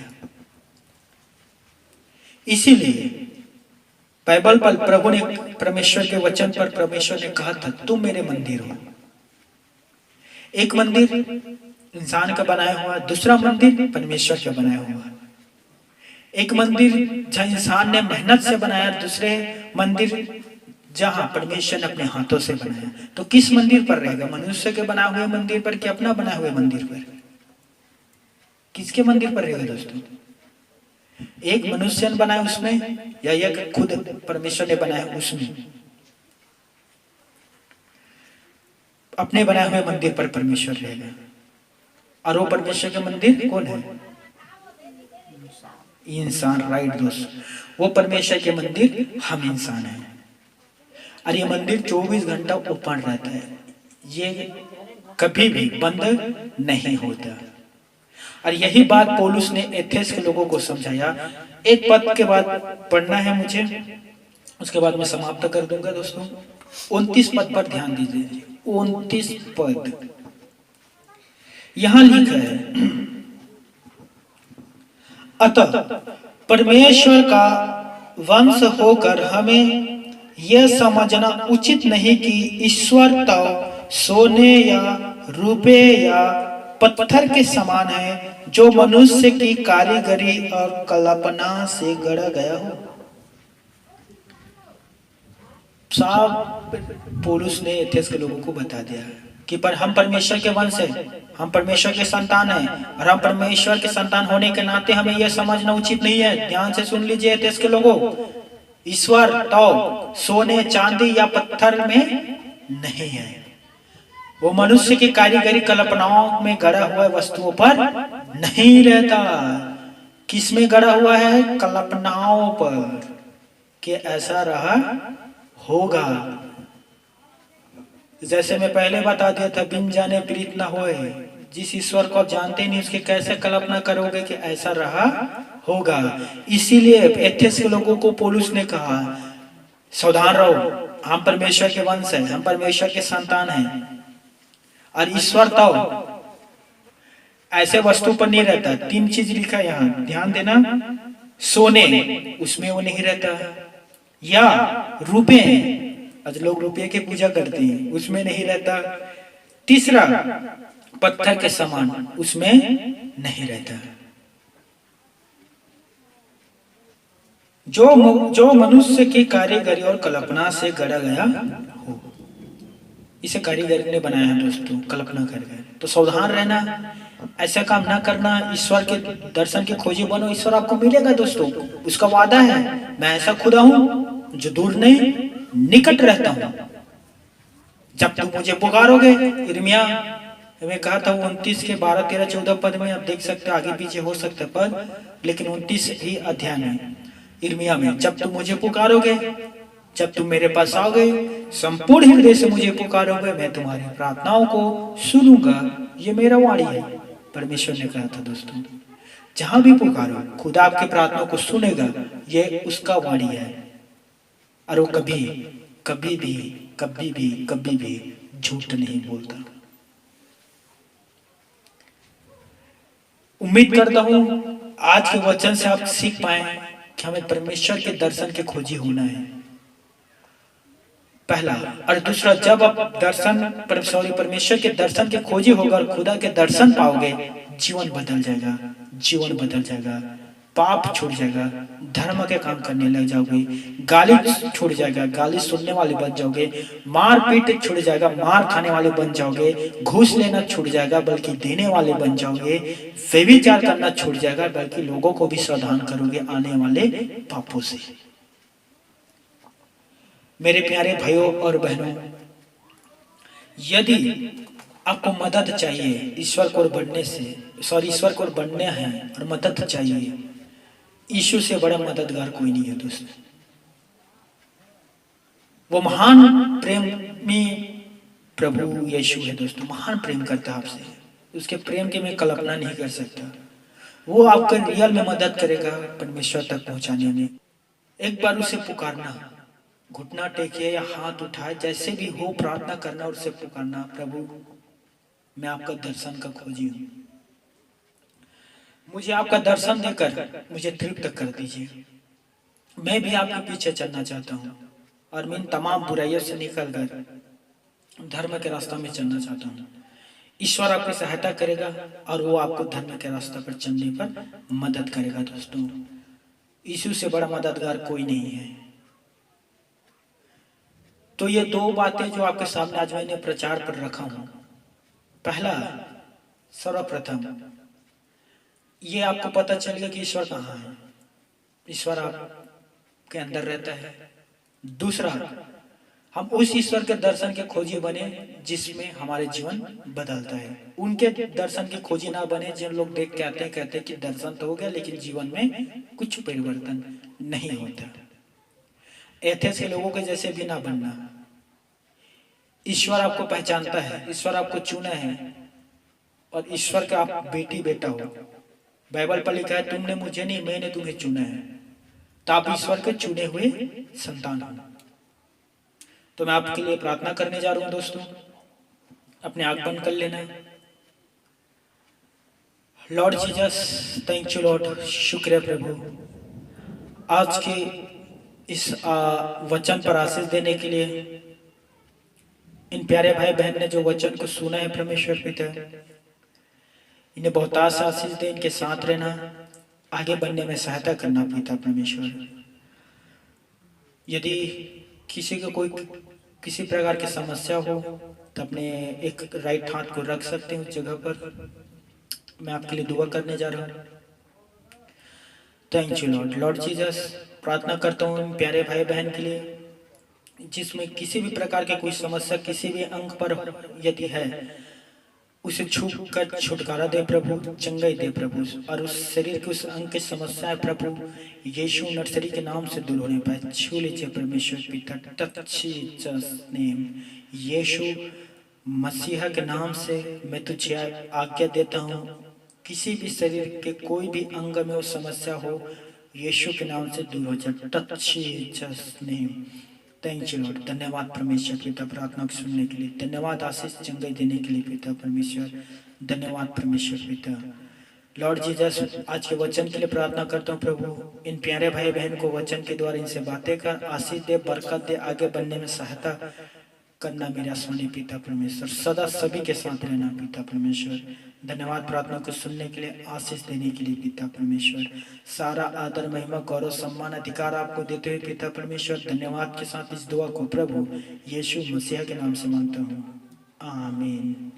इसीलिए बाइबल पर प्रभु ने, परमेश्वर के वचन पर परमेश्वर ने कहा था, तुम मेरे मंदिर हो। एक मंदिर इंसान का बनाया हुआ, दूसरा मंदिर परमेश्वर का बनाया हुआ। एक मंदिर जहां इंसान ने मेहनत से बनाया, दूसरे मंदिर जहां परमेश्वर ने अपने हाथों से बनाया। तो किस मंदिर पर रहेगा? मनुष्य के बनाए हुए मंदिर पर कि अपना बनाए हुए मंदिर पर? किसके मंदिर पर रहेगा दोस्तों? एक मनुष्य ने बनाया उसमें, या एक खुद परमेश्वर ने बनाया उसमें? अपने बनाए हुए मंदिर पर परमेश्वर रहेगा। और वो परमेश्वर के मंदिर कौन है? इंसान। राइट दोस्त, वो परमेश्वर के मंदिर हम इंसान हैं। और ये मंदिर 24 घंटा ओपन रहता है, ये कभी भी बंद नहीं होता। और यही बात पौलुस ने एथेंस के लोगों को समझाया। एक पद के बाद पढ़ना है मुझे, उसके बाद मैं समाप्त कर दूंगा दोस्तों। 29 पद पर ध्यान दीजिए। 29 पद यहां लिखा है, अतः परमेश्वर का वंश होकर हमें यह समझना उचित नहीं कि ईश्वर तो सोने या रुपये या पत्थर के समान है, जो मनुष्य की कारीगरी और कल्पना से गढ़ा गया हो। साफ पौलुस ने एथेंस के लोगों को बता दिया कि पर हम परमेश्वर के वंश हैं, हम परमेश्वर के संतान हैं, और हम परमेश्वर के संतान होने के नाते हमें यह समझना उचित नहीं है। ध्यान से सुन लीजिए एथेंस के लोगों, ईश्वर तो सोने चांदी या पत्थर में नहीं है, वो मनुष्य की कारीगरी कल्पनाओं में गढ़ा हुआ वस्तुओं पर नहीं रहता। किस में गढ़ा हुआ है? कल्पनाओं पर, कि ऐसा रहा होगा। जैसे मैं पहले बता दिया था, बिन जाने प्रीत न होए। जिस ईश्वर को आप जानते नहीं उसके कैसे कल्पना करोगे कि ऐसा रहा होगा। इसीलिए एथेंस के लोगों को पौलुस ने कहा, सावधान रहो, हम परमेश्वर के वंश हैं, हम परमेश्वर के संतान हैं। और ईश्वर तो ऐसे वस्तु पर नहीं रहता। 3 चीज लिखा है यहाँ, ध्यान देना। सोने, उसमें वो नहीं रहता, या रुपये, आज लोग रुपये की पूजा करते हैं, उसमें नहीं रहता। तीसरा, पत्थर के समान, उसमें नहीं रहता। जो मनुष्य की कारीगरी और कल्पना से गढ़ा गया हो, इसे कारीगर ने बनाया है दोस्तों, कल्पना करके। तो सावधान रहना, ऐसा काम ना करना। ईश्वर के दर्शन की खोजी बनो, ईश्वर आपको मिलेगा दोस्तों, उसका वादा है। मैं ऐसा खुदा हूं जो दूर नहीं निकट रहता हूं, जब तुम मुझे पुकारोगे। यिर्मयाह में कहा था 29 के 12, 13, 14 पद में, आप देख सकते, आगे पीछे हो सकते पद, लेकिन 29 ही अध्याय में यिर्मयाह में, जब तुम मुझे पुकारोगे, जब तुम मेरे पास आओगे, संपूर्ण हृदय से मुझे पुकारोगे, मैं तुम्हारी प्रार्थनाओं को सुनूंगा। ये मेरा वाणी है, परमेश्वर ने कहा था दोस्तों। जहां भी पुकारो, खुदा आपके प्रार्थनाओं को सुनेगा, ये उसका वाणी है। और वो कभी कभी भी कभी भी कभी भी झूठ नहीं बोलता। उम्मीद करता हूँ आज के वचन से आप सीख पाए कि हमें परमेश्वर के दर्शन के खोजी होना है, पहला। और दूसरा, जब आप परमेश्वर के दर्शन के खोजी होगा, खुदा के दर्शन पाओगे, जीवन बदल जाएगा, जीवन बदल जाएगा, पाप छूट जाएगा, धर्म के काम करने लग जाओगे, गाली छूट जाएगा, गाली सुनने वाले बन जाओगे, मार पीट छूट जाएगा, मार खाने वाले बन जाओगे, घूस लेना छूट जाएगा बल्कि देने वाले बन जाओगे, व्यभिचार करना छूट जाएगा बल्कि लोगों को भी सावधान करोगे आने वाले पापों से। मेरे प्यारे भाइयों और बहनों, यदि आपको मदद चाहिए ईश्वर को बढ़ने से, ईश्वर को बढ़ने हैं और मदद चाहिए, यीशु से बड़ा मददगार कोई नहीं है दोस्तों। वो महान प्रेमी प्रभु यीशु है दोस्तों, महान प्रेम करता है आपसे, उसके प्रेम की मैं कल्पना नहीं कर सकता। वो आपका रियल में मदद करेगा परमेश्वर तक पहुंचाने में। एक बार उसे पुकारना, घुटना टेकिए या हाथ उठाए, जैसे भी हो प्रार्थना करना और उसे पुकारना, प्रभु मैं आपका दर्शन का खोजी हूँ, मुझे आपका दर्शन देकर मुझे तृप्त कर दीजिए, मैं भी आपके पीछे चलना चाहता हूँ और मैं इन तमाम बुराइयों से निकलकर धर्म के रास्ता में चलना चाहता हूँ। ईश्वर आपकी सहायता करेगा और वो आपको धर्म के रास्ते पर चलने पर मदद करेगा दोस्तों। यीशु से बड़ा मददगार कोई नहीं है। तो ये दो बातें जो आपके सामने आज मैंने प्रचार पर रखा हूं, पहला, सर्वप्रथम ये आपको पता चलेगा कि ईश्वर कहाँ है, ईश्वर आपके अंदर रहता है। दूसरा, हम उस ईश्वर के दर्शन के खोजी बने जिसमें हमारे जीवन बदलता है। उनके दर्शन की खोजी ना बने जिन लोग देख के आते हैं, कहते हैं कि दर्शन तो हो गया लेकिन जीवन में कुछ परिवर्तन नहीं होता। एथेंस के लोगों के जैसे भी ना बनना। ईश्वर आपको पहचानता है, ईश्वर आपको चुना है और ईश्वर का आप बेटी बेटा हो। बाइबल पर लिखा है, तुमने मुझे नहीं मैंने तुम्हें चुना है, तो आप ईश्वर के चुने हुए संतान हो। तो मैं आपके लिए प्रार्थना करने जा रहा हूं दोस्तों, अपने आंख बंद कर लेना। Lord Jesus, thank you Lord, शुक्र है प्रभु आज के इस वचन पर आशीष देने के लिए। इन प्यारे भाई बहन ने जो वचन को सुना है परमेश्वर पिता, इन्हें बहुत आशीष दे, इनके साथ रहना, आगे बढ़ने में सहायता करना पिता परमेश्वर। यदि किसी को कोई किसी प्रकार की समस्या हो तो अपने एक राइट हाथ को रख सकते हैं उस जगह पर। मैं आपके लिए दुआ करने जा रहा हूँ। Thank you Lord. Lord Jesus, प्रार्थना करता हूँ प्यारे भाई बहन के लिए जिसमें किसी भी प्रकार की कोई समस्या किसी भी अंग पर यदि है, उसे छू कर छुटकारा दे प्रभु, चंगाई दे प्रभु, और उस शरीर के उस अंग की समस्या है प्रभु यीशु नर्सरी के नाम से दूर होने पाए। छू लीजिए परमेश्वर पिता, टच जीसस नेम। यीशु मसीहा के नाम से मैं तुझे आज्ञा देता हूँ, किसी भी शरीर के कोई भी अंग में वो समस्या हो, यीशु के नाम से दूर हो जाए। Touch Jesus name. Thank you Lord. धन्यवाद परमेश्वर पिता प्रार्थना को सुनने के लिए, धन्यवाद आशीष चंगाई देने के लिए पिता परमेश्वर, धन्यवाद परमेश्वर पिता। लॉर्ड जीसस, आज के वचन के लिए प्रार्थना करता हूँ प्रभु, इन प्यारे भाई बहन को वचन के द्वारा इनसे बातें कर, आशीष दे, बरकत दे, आगे बढ़ने में सहायता करना मेरा स्वामी पिता परमेश्वर, सदा सभी के साथ रहना पिता परमेश्वर। धन्यवाद प्रार्थना को सुनने के लिए, आशीष देने के लिए पिता परमेश्वर। सारा आदर महिमा गौरव सम्मान अधिकार आपको देते हुए पिता परमेश्वर, धन्यवाद के साथ इस दुआ को प्रभु यीशु मसीह के नाम से मांगता हूँ, आमीन।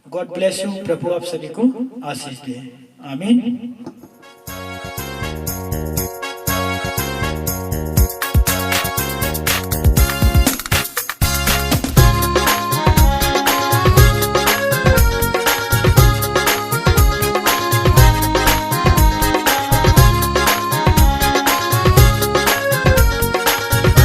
God bless you. प्रभु आप सभी को आशीष दे, आमीन।